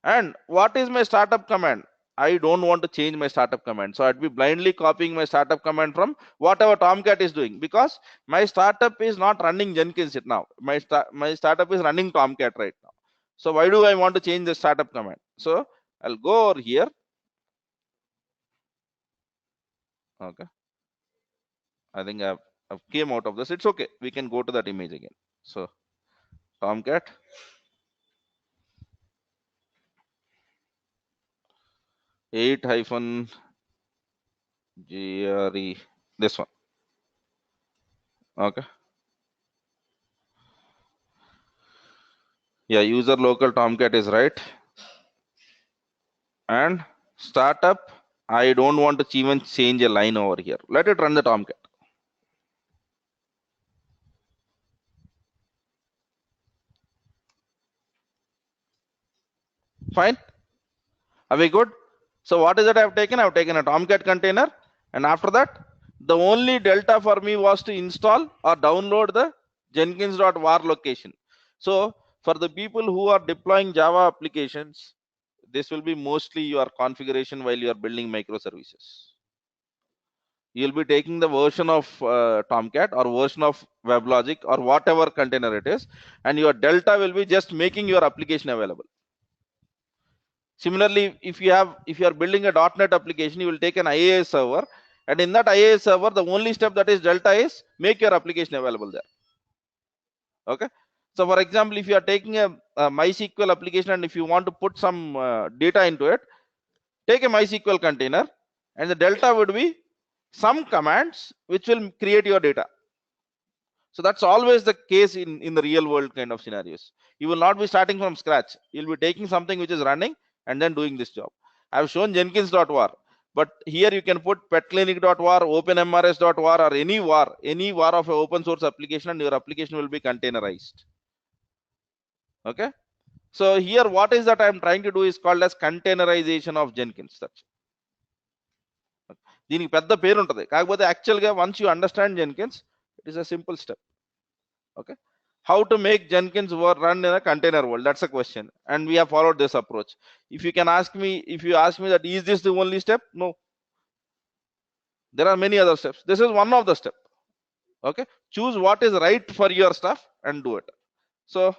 And what is my startup command? I don't want to change my startup command. So I'd be blindly copying my startup command from whatever Tomcat is doing, because my startup is not running Jenkins it now. My startup is running Tomcat right now. So why do I want to change the startup command? So I'll go over here. Okay. I think I've came out of this. It's okay. We can go to that image again. So Tomcat 8-GRE, this one. Okay. Yeah, user local Tomcat is right. And startup, I don't want to even change a line over here. Let it run the Tomcat. Fine. Are we good? So what is it I've taken? I've taken a Tomcat container, and after that, the only delta for me was to install or download the Jenkins.var location. So for the people who are deploying Java applications, this will be mostly your configuration while you are building microservices. You'll be taking the version of Tomcat or version of WebLogic or whatever container it is, and your delta will be just making your application available. Similarly, if you are building a .NET application, you will take an IAS server, and in that IAS server, the only step that is delta is make your application available there. Okay. So for example, if you are taking a MySQL application and if you want to put some data into it, take a MySQL container, and the delta would be some commands which will create your data. So that's always the case in the real world kind of scenarios. You will not be starting from scratch. You'll be taking something which is running and then doing this job. I've shown Jenkins.var, but here you can put petclinic.var, openmrs.var, or any var of an open source application, and your application will be containerized. Okay. So here, what is that I'm trying to do is called as containerization of Jenkins. That's దీనికి పెద్ద పేరు ఉంటుంది, కాకపోతే యాక్చువల్గా once you understand Jenkins, it is a simple step. Okay. How to make Jenkins run in a container world? That's a question, and we have followed this approach. If you ask me that is this the only step? No, there are many other steps. This is one of the steps. Okay, choose what is right for your stuff and do it. So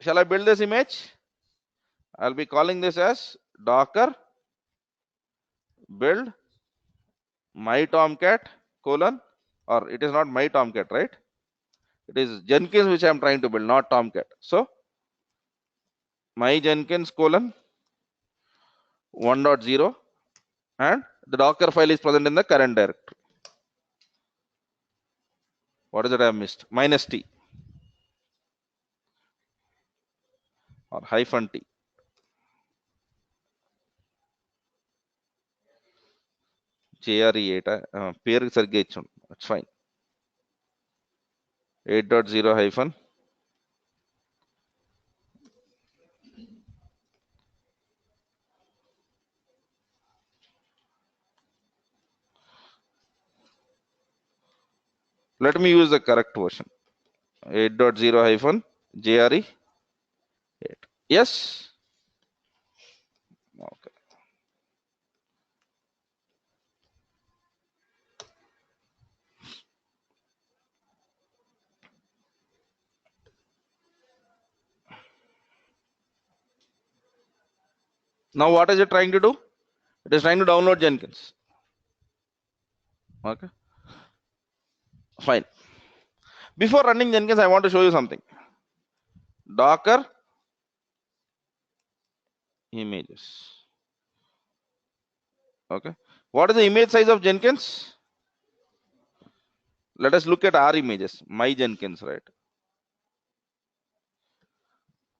shall I build this image? I'll be calling this as Docker build my Tomcat colon, or it is not my Tomcat, right? It is Jenkins which I'm trying to build, not Tomcat. So my Jenkins colon 1.0, and the Docker file is present in the current directory. What is it I have missed? -t or -t. JRE8 పేరు సరిగ్గా ఇచ్చాం. That's fine. 8.0 hyphen let me use the correct version. 8.0 hyphen JRE8. Yes. Okay. Now what is it trying to do? It is trying to download Jenkins. Okay. Fine. Before running Jenkins, I want to show you something. Docker images. Okay. What is the image size of Jenkins? Let us look at our images. My Jenkins, right?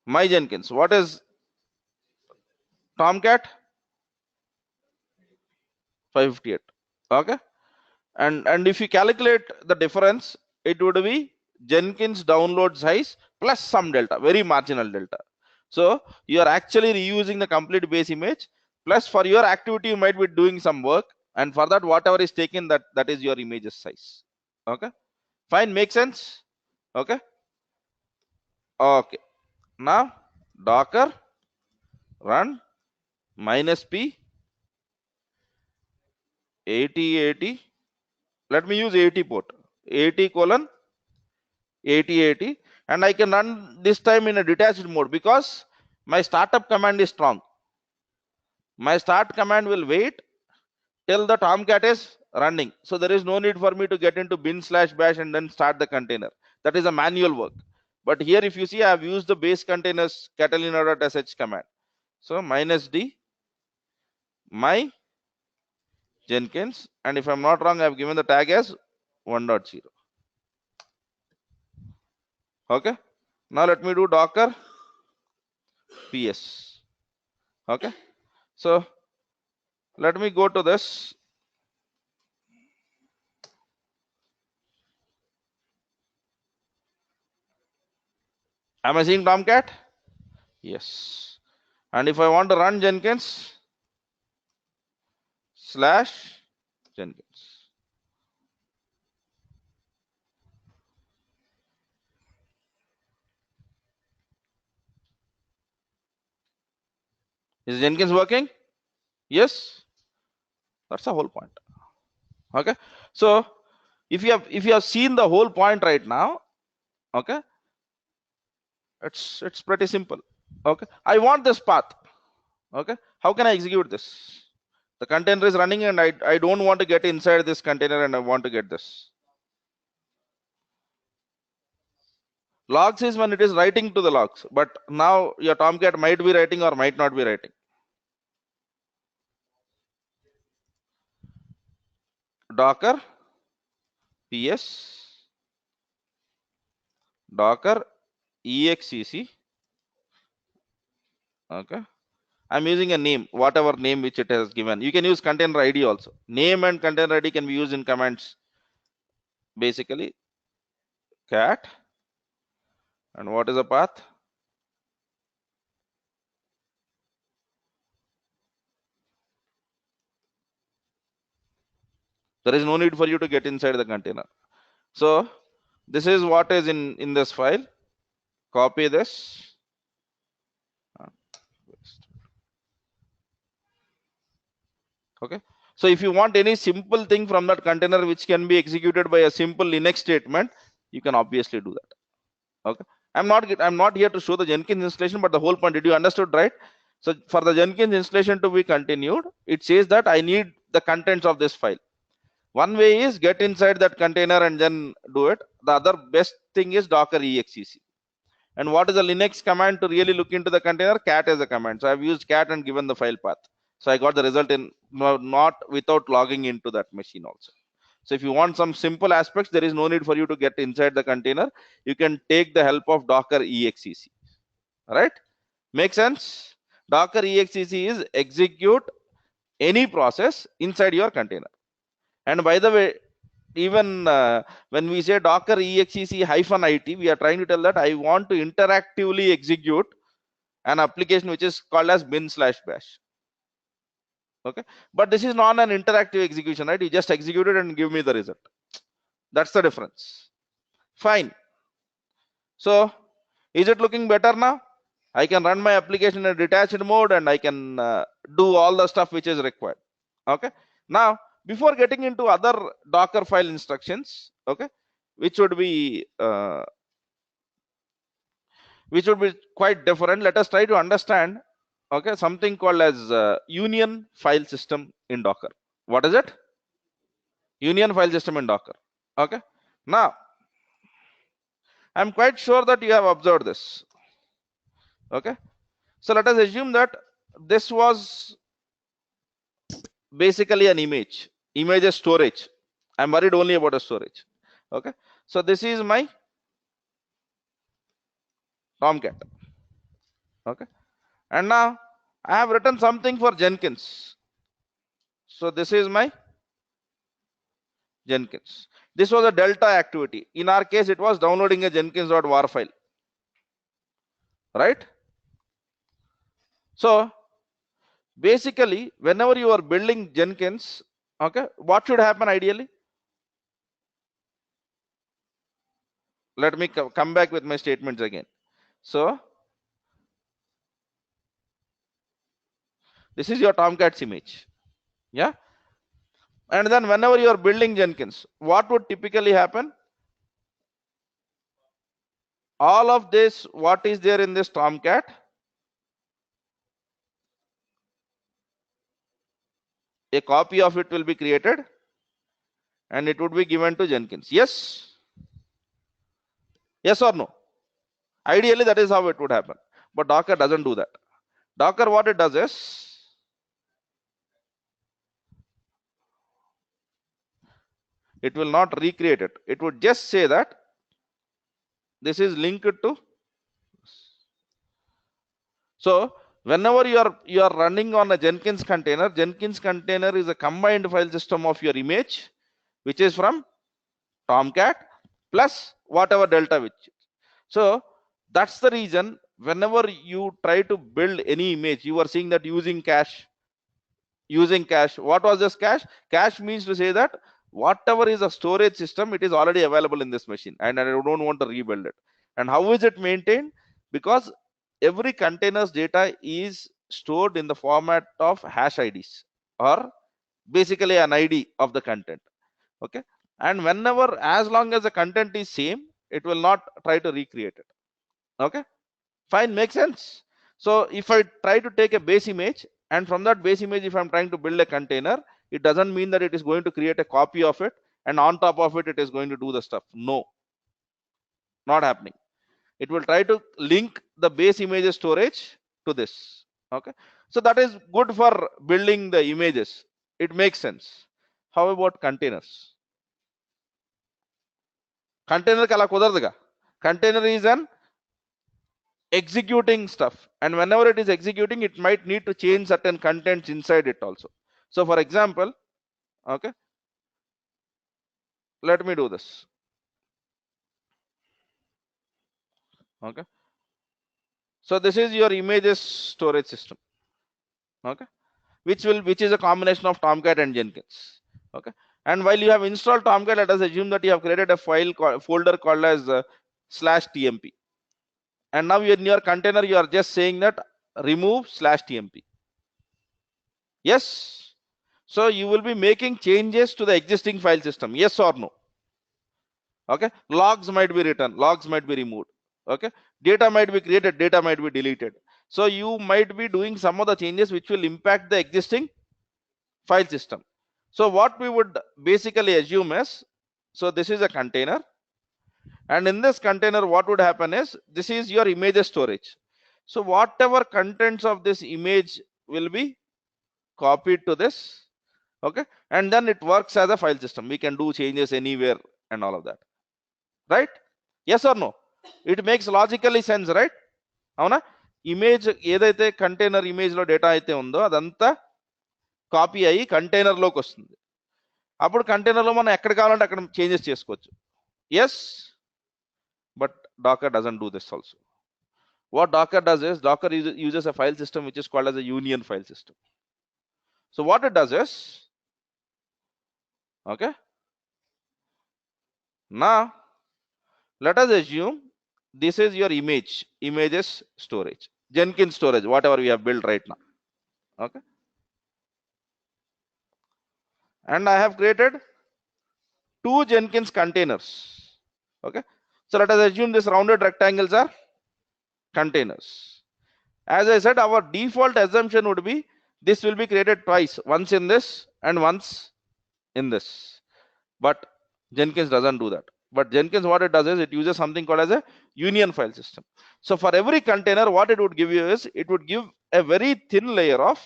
My Jenkins. What is Tomcat? 558. Okay. And if you calculate the difference, it would be Jenkins download size plus some delta, very marginal delta. So you are actually reusing the complete base image, plus for your activity you might be doing some work, and for that whatever is taken, that is your images size. Okay, fine, make sense. Okay. Okay, now docker run -p 8080. Let me use 80 port, 80:8080, and I can run this time in a detached mode because my startup command is strong. My start command will wait till the Tomcat is running. So there is no need for me to get into bin/bash and then start the container. That is a manual work. But here, if you see, I have used the base containers catalina.sh command. So -d my Jenkins, and if I'm not wrong, I've given the tag as 1.0. Okay. Now let me do docker ps. Okay. So let me go to this. Am I seeing Tomcat? Yes. And if I want to run Jenkins /Jenkins. Is Jenkins working? Yes. That's the whole point. Okay. So if you have seen the whole point right now, okay, it's pretty simple. Okay. I want this path. Okay. How can I execute this? The container is running and I don't want to get inside this container and I want to get this. Logs is when it is writing to the logs, but now your Tomcat might be writing or might not be writing. Docker ps docker exec. Okay. I'm using a name, whatever name which it has given. You can use container ID also. Name and container ID can be used in commands. Basically, cat. And what is the path? There is no need for you to get inside the container. So this is what is in this file. Copy this. Okay. So if you want any simple thing from that container which can be executed by a simple Linux statement, you can obviously do that. Okay. I'm not here to show the Jenkins installation, but the whole point, did you understood, right? So for the Jenkins installation to be continued, it says that I need the contents of this file. One way is get inside that container and then do it. The other best thing is docker exec. And what is the Linux command to really look into the container? Cat is a command. So I've used cat and given the file path. So I got the result in not without logging into that machine also. So if you want some simple aspects, there is no need for you to get inside the container. You can take the help of docker exec. All right? Make sense? Docker exec is execute any process inside your container. And by the way, even when we say docker exec -it, we are trying to tell that I want to interactively execute an application which is called as bin/bash. Okay, but this is not an interactive execution, right? You just execute it and give me the result. That's the difference. Fine. So is it looking better now? I can run my application in a detached mode and I can do all the stuff which is required. Okay. Now, before getting into other Docker file instructions, okay, which would be quite different, let us try to understand, okay, something called as union file system in Docker. What is it? Union file system in Docker. Okay. Now, I'm quite sure that you have observed this. Okay. So let us assume that this was basically an image storage. I'm worried only about a storage. Okay. So this is my Tomcat. Okay. And now I have written something for Jenkins. So this is my Jenkins. This was a Delta activity. In our case, it was downloading a Jenkins.war file. Right? So basically, whenever you are building Jenkins, okay, what should happen ideally? Let me come back with my statements again. So This is your Tomcats image. Yeah. And then whenever you are building Jenkins, what would typically happen? All of this, what is there in this Tomcat? A copy of it will be created and it would be given to Jenkins. Yes? Yes or no? Ideally, that is how it would happen. But Docker doesn't do that. Docker, what it does is, it will not recreate it. It would just say that this is linked to. So whenever you are running on a Jenkins container is a combined file system of your image, which is from Tomcat plus whatever delta which. So that's the reason whenever you try to build any image, you are seeing that using cache. What was this cache? Cache means to say that whatever is a storage system, it is already available in this machine, and I don't want to rebuild it. And how is it maintained? Because every container's data is stored in the format of hash IDs, or basically an ID of the content. Okay. And whenever, as long as the content is same, it will not try to recreate it. Okay. Fine, makes sense. So if I try to take a base image, and from that base image, if I'm trying to build a container, it doesn't mean that it is going to create a copy of it, and on top of it, it is going to do the stuff. No, not happening. It will try to link the base image storage to this. Okay. So that is good for building the images. It makes sense. How about containers? Container kala kudardaga. Container is an executing stuff, and whenever it is executing, it might need to change certain contents inside it also. So for example, okay, let me do this. Okay, so this is your images storage system. Okay, which is a combination of Tomcat and Jenkins. Okay, and while you have installed Tomcat, let us assume that you have created a folder called as /tmp, and now in your container you are just saying that remove /tmp. Yes. So you will be making changes to the existing file system. Yes or no? Okay. Logs might be written, logs might be removed. Okay. Data might be created, data might be deleted. So you might be doing some of the changes which will impact the existing file system. So what we would basically assume is, so this is a container, and in this container what would happen is, this is your image storage. So whatever contents of this image will be copied to this. Okay, and then it works as a file system. We can do changes anywhere and all of that, right? Yes or no? It makes logically sense, right? Avuna image edaithe container image lo data aithe undo adanta copy ayi container loki vastundi. Appudu container lo మనం ఎక్కడ కావాలంటే అక్కడ changes చేసుకోవచ్చు. Yes, but Docker doesn't do this also. What Docker does is, Docker uses a file system which is called as a union file system. So what it does is, okay, now let us assume this is your images storage, Jenkins storage, whatever we have built right now. Okay, and I have created 2 Jenkins containers. Okay, so let us assume these rounded rectangles are containers. As I said, our default assumption would be this will be created twice, once in this and once in this, but Jenkins doesn't do that. But Jenkins, what it does is, it uses something called as a union file system. So for every container, what it would give you is, it would give a very thin layer of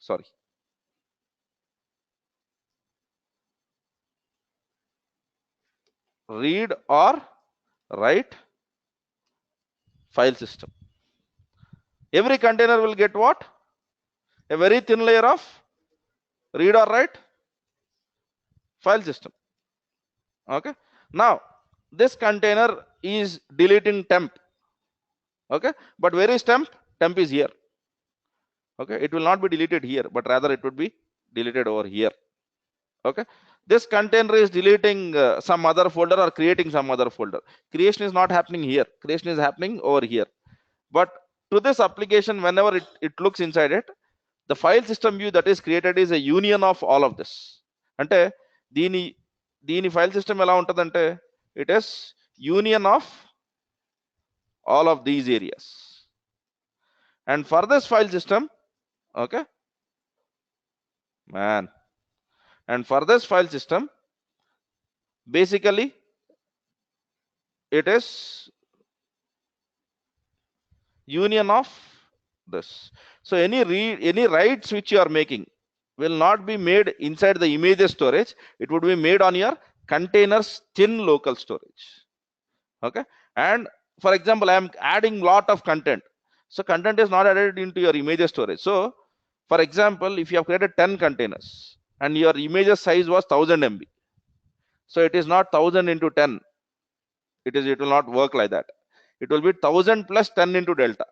sorry, read or write file system. Every container will get what? A very thin layer of read or write file system. Okay, now this container is deleting temp. Okay, but where is temp? Temp is here. Okay, it will not be deleted here, but rather it would be deleted over here. Okay, this container is deleting some other folder or creating some other folder. Creation is not happening here, creation is happening over here. But to this application, whenever it looks inside it, the file system view that is created is a union of all of this. అంటే దీని file system ఎలా ఉంటుందంటే it is union of all of these areas. And for this file system, okay, and for this file system, basically it is union of this. So any writes which you are making will not be made inside the images storage. It would be made on your containers thin local storage. Okay, and for example, I am adding lot of content, so content is not added into your images storage. So for example, if you have created 10 containers and your images size was 1000 MB, so it is not 1000 into 10, it will not work like that. It will be 1000 plus 10 into delta,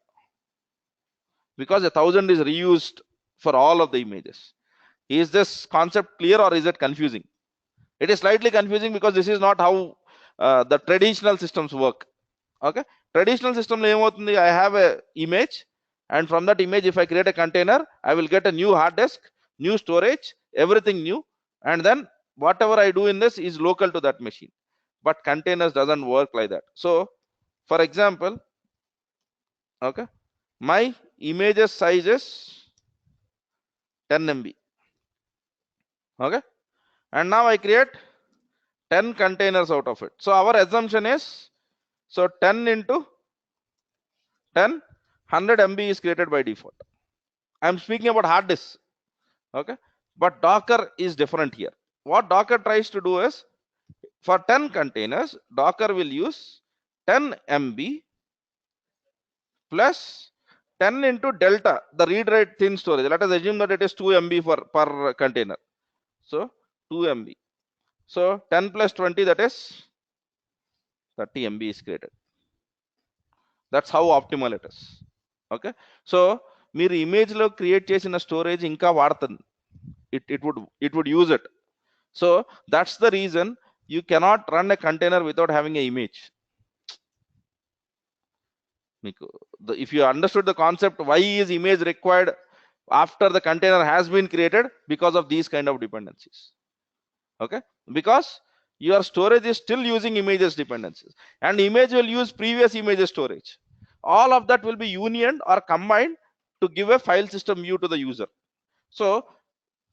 because 1000 is reused for all of the images. Is this concept clear or is it confusing? It is slightly confusing because this is not how the traditional systems work. Okay, traditional system I have a image, and from that image if I create a container, I will get a new hard disk, new storage, everything new, and then whatever I do in this is local to that machine. But containers doesn't work like that. So for example, okay, my images size is 10 MB. Okay, and now I create 10 containers out of it. So our assumption is, so 10 into 10, 100 MB is created by default. I'm speaking about hard disk. Okay, but Docker is different here. What Docker tries to do is, for 10 containers, Docker will use 10 MB plus 10 into delta, the read write thin storage. Let us assume that it is 2 MB per container. So 2 MB. So 10 plus 20, that is 30 MB is created. That's how optimal it is. Okay, so మీరు image లో create చేసిన storage ఇంకా వాడుతుంది, it would use it. So that's the reason you cannot run a container without having an image. If you understood the concept, why is image required after the container has been created? Because of these kind of dependencies. Okay, because your storage is still using images dependencies, and image will use previous images storage. All of that will be unioned or combined to give a file system view to the user. So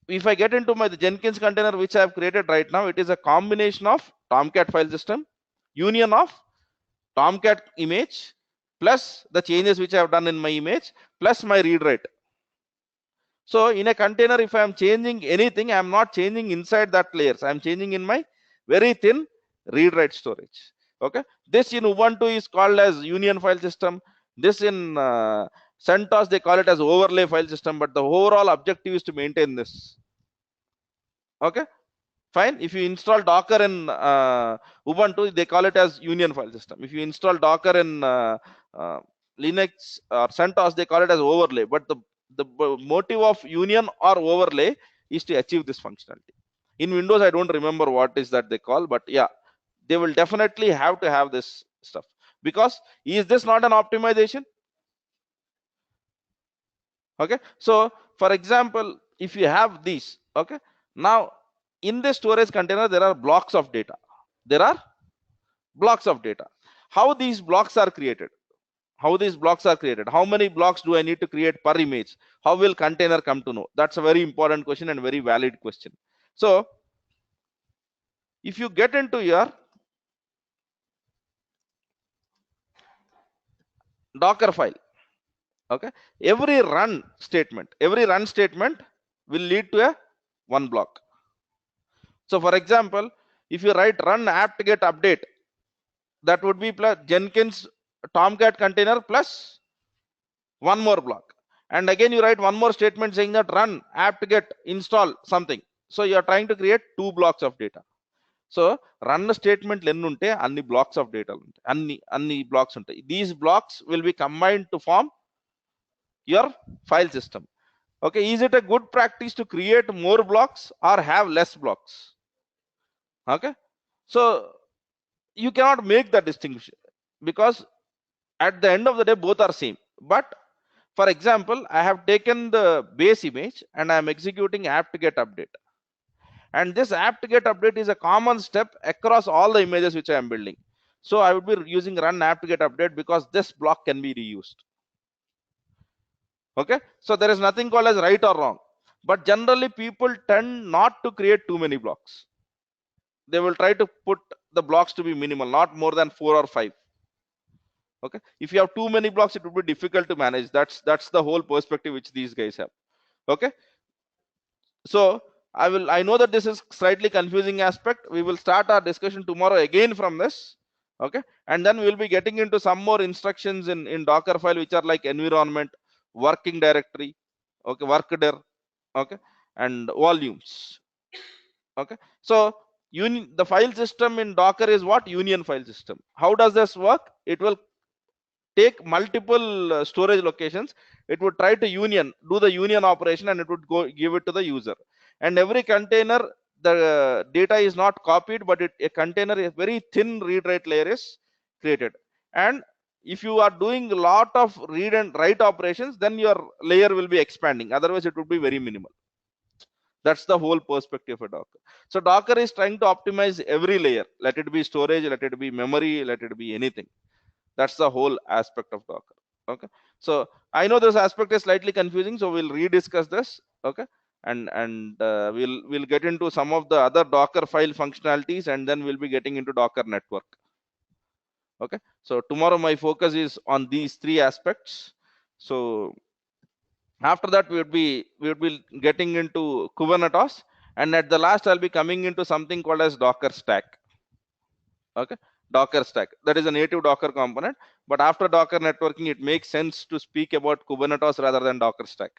if I get into my Jenkins container which I have created right now, it is a combination of Tomcat file system, union of Tomcat image, plus the changes which I have done in my image, plus my read write. So in a container, if I am changing anything, I am not changing inside that layers. I am changing in my very thin read write storage. Okay, this in Ubuntu is called as union file system. This in CentOS they call it as overlay file system, but the overall objective is to maintain this. Okay, fine. If you install Docker in Ubuntu, they call it as union file system. If you install Docker in Linux or CentOS, they call it as overlay. But the motive of union or overlay is to achieve this functionality. In Windows, I don't remember what is that they call, but yeah, they will definitely have to have this stuff. Because is this not an optimization? Okay, so for example, if you have these, okay, now in the storage container there are blocks of data. There are blocks of data. How these blocks are created? How these blocks are created? How many blocks do I need to create per image? How will container come to know? That's a very important question and very valid question. So if you get into your Docker file, okay, every run statement will lead to a one block. So for example, if you write run apt-get update, that would be plus Jenkins Tomcat container plus one more block, and again you write one more statement saying that run apt-get install something. So you are trying to create two blocks of data. So run statement ఎన్ని ఉంటే అన్ని blocks of data ఉంటాయి, అన్ని blocks ఉంటాయి. These blocks will be combined to form your file system. Okay, is it a good practice to create more blocks or have less blocks? Okay, so you cannot make that distinction, because At the end of the day, both are same. But for example, I have taken the base image and I am executing apt-get update, and this apt-get update is a common step across all the images which I am building. So I would be using run apt-get update because this block can be reused. Okay, so there is nothing called as right or wrong, but generally people tend not to create too many blocks. They will try to put the blocks to be minimal, not more than 4 or 5. Okay, if you have too many blocks, it would be difficult to manage. That's the whole perspective which these guys have. Okay, so I know that this is slightly confusing aspect. We will start our discussion tomorrow again from this. Okay, and then we'll be getting into some more instructions in Docker file which are like environment, working directory, okay, workdir, okay, and volumes. Okay, so the file system in Docker is what? Union file system. How does this work? It will take multiple storage locations. It would try to do the union operation, and it would go give it to the user. And every container, the data is not copied, but a container, a very thin read write layer is created. And if you are doing a lot of read and write operations, then your layer will be expanding. Otherwise it would be very minimal. That's the whole perspective of Docker. So Docker is trying to optimize every layer. Let it be storage, let it be memory, let it be anything. That's the whole aspect of Docker. Okay, so I know this aspect is slightly confusing, so we'll rediscuss this. Okay, and we'll get into some of the other Docker file functionalities, and then we'll be getting into Docker network. Okay, so tomorrow my focus is on these three aspects. So after that we would be getting into Kubernetes, and at the last I'll be coming into something called as Docker stack. Okay, Docker stack, that is a native Docker component, but after Docker networking it makes sense to speak about Kubernetes rather than Docker stack.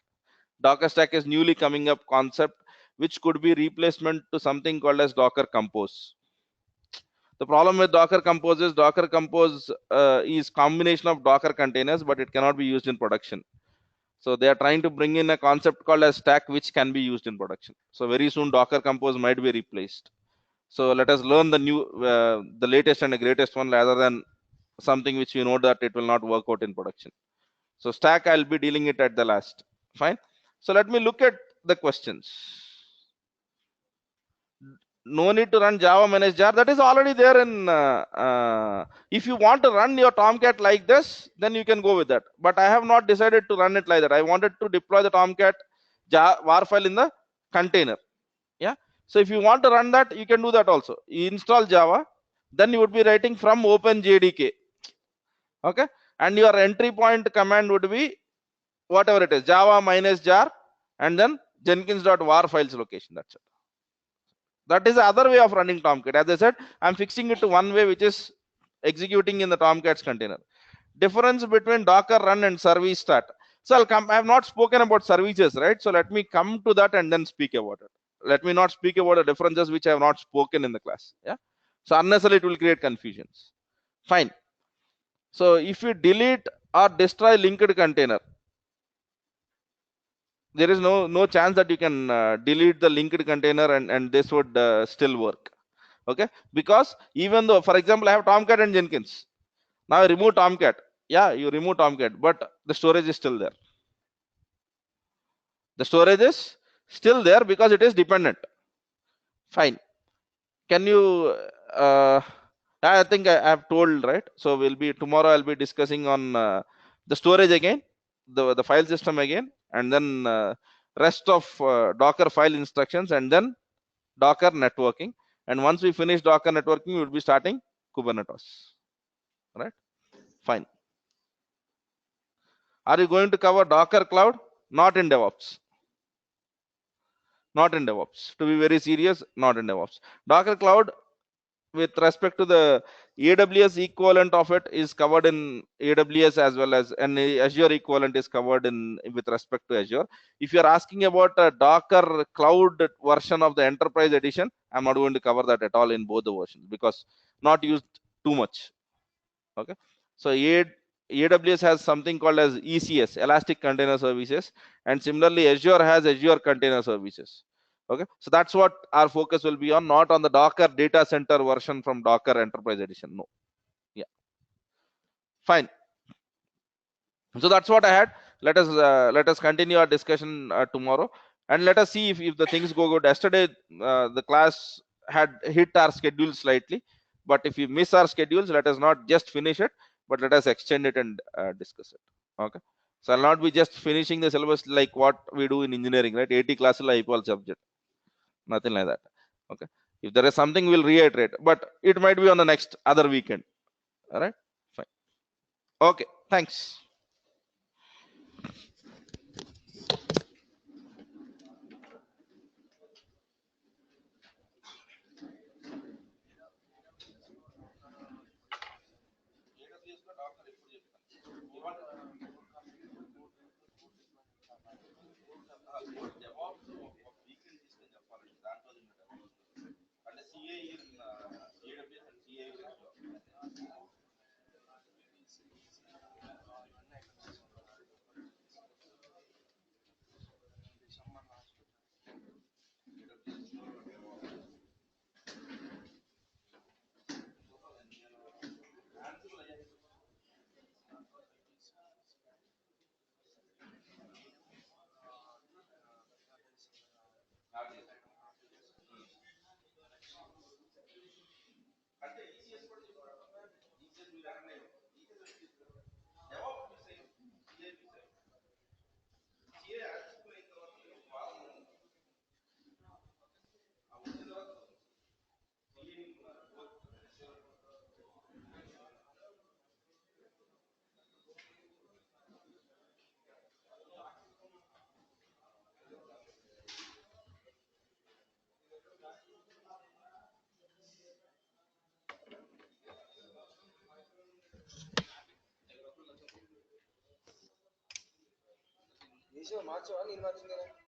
Docker stack is newly coming up concept which could be replacement to something called as Docker Compose. The problem with Docker Compose is Docker Compose is combination of Docker containers, but it cannot be used in production. So they are trying to bring in a concept called as stack which can be used in production. So very soon Docker Compose might be replaced. So let us learn the new, the latest and the greatest one rather than something which you know that it will not work out in production. So stack, I'll be dealing it at the last. Fine. So let me look at the questions. No need to run Java manage jar. That is already there in. If you want to run your Tomcat like this, then you can go with that. But I have not decided to run it like that. I wanted to deploy the Tomcat var file in the container. Yeah. So if you want to run that, you can do that also. You install Java, then you would be writing from OpenJDK. Okay, and your entry point command would be whatever it is, Java minus jar, and then Jenkins.var files location. That's it. That is the other way of running Tomcat. As I said, I'm fixing it to one way, which is executing in the Tomcat's container. Difference between Docker run and service start. So I'll come. I have not spoken about services, right? So let me come to that and then speak about it. Let me not speak about the differences which I have not spoken in the class. Yeah. So unnecessarily it will create confusions. Fine. So if you delete or destroy linked container, there is no chance that you can delete the linked container and this would still work. Okay, because even though, for example, I have Tomcat and Jenkins, now I remove Tomcat. Yeah, you remove Tomcat, but the storage is still there. The storage is still there because it is dependent. Fine. Can you? I think I have told, right? So we'll be tomorrow. I'll be discussing on the storage again, the file system again, and then rest of Docker file instructions, and then Docker networking. And once we finish Docker networking, we'll be starting Kubernetes. Right? Fine. Are you going to cover Docker Cloud? Not in DevOps. Not in DevOps. To be very serious, not in DevOps. Docker Cloud, with respect to the AWS equivalent of it, is covered in AWS as well as, and Azure equivalent is covered in with respect to Azure. If you are asking about a Docker Cloud version of the Enterprise Edition, I'm not going to cover that at all in both the versions because not used too much. Okay, so AWS has something called as ECS, Elastic Container Services, and similarly Azure has Azure Container Services. Okay, so that's what our focus will be on, not on the Docker data center version from Docker Enterprise Edition. No. Yeah. Fine. So that's what I had. Let us continue our discussion tomorrow, and let us see if the things go good. Yesterday the class had hit our schedule slightly, but if we miss our schedules, let us not just finish it, but let us extend it and discuss it. Okay. So I'll not be just finishing the syllabus like what we do in engineering, right? 80 classes equal subject, nothing like that. Okay. If there is something, we'll reiterate, but it might be on the next other weekend. All right. Fine. Okay. Thanks. మార్చవా నేను మార్చింది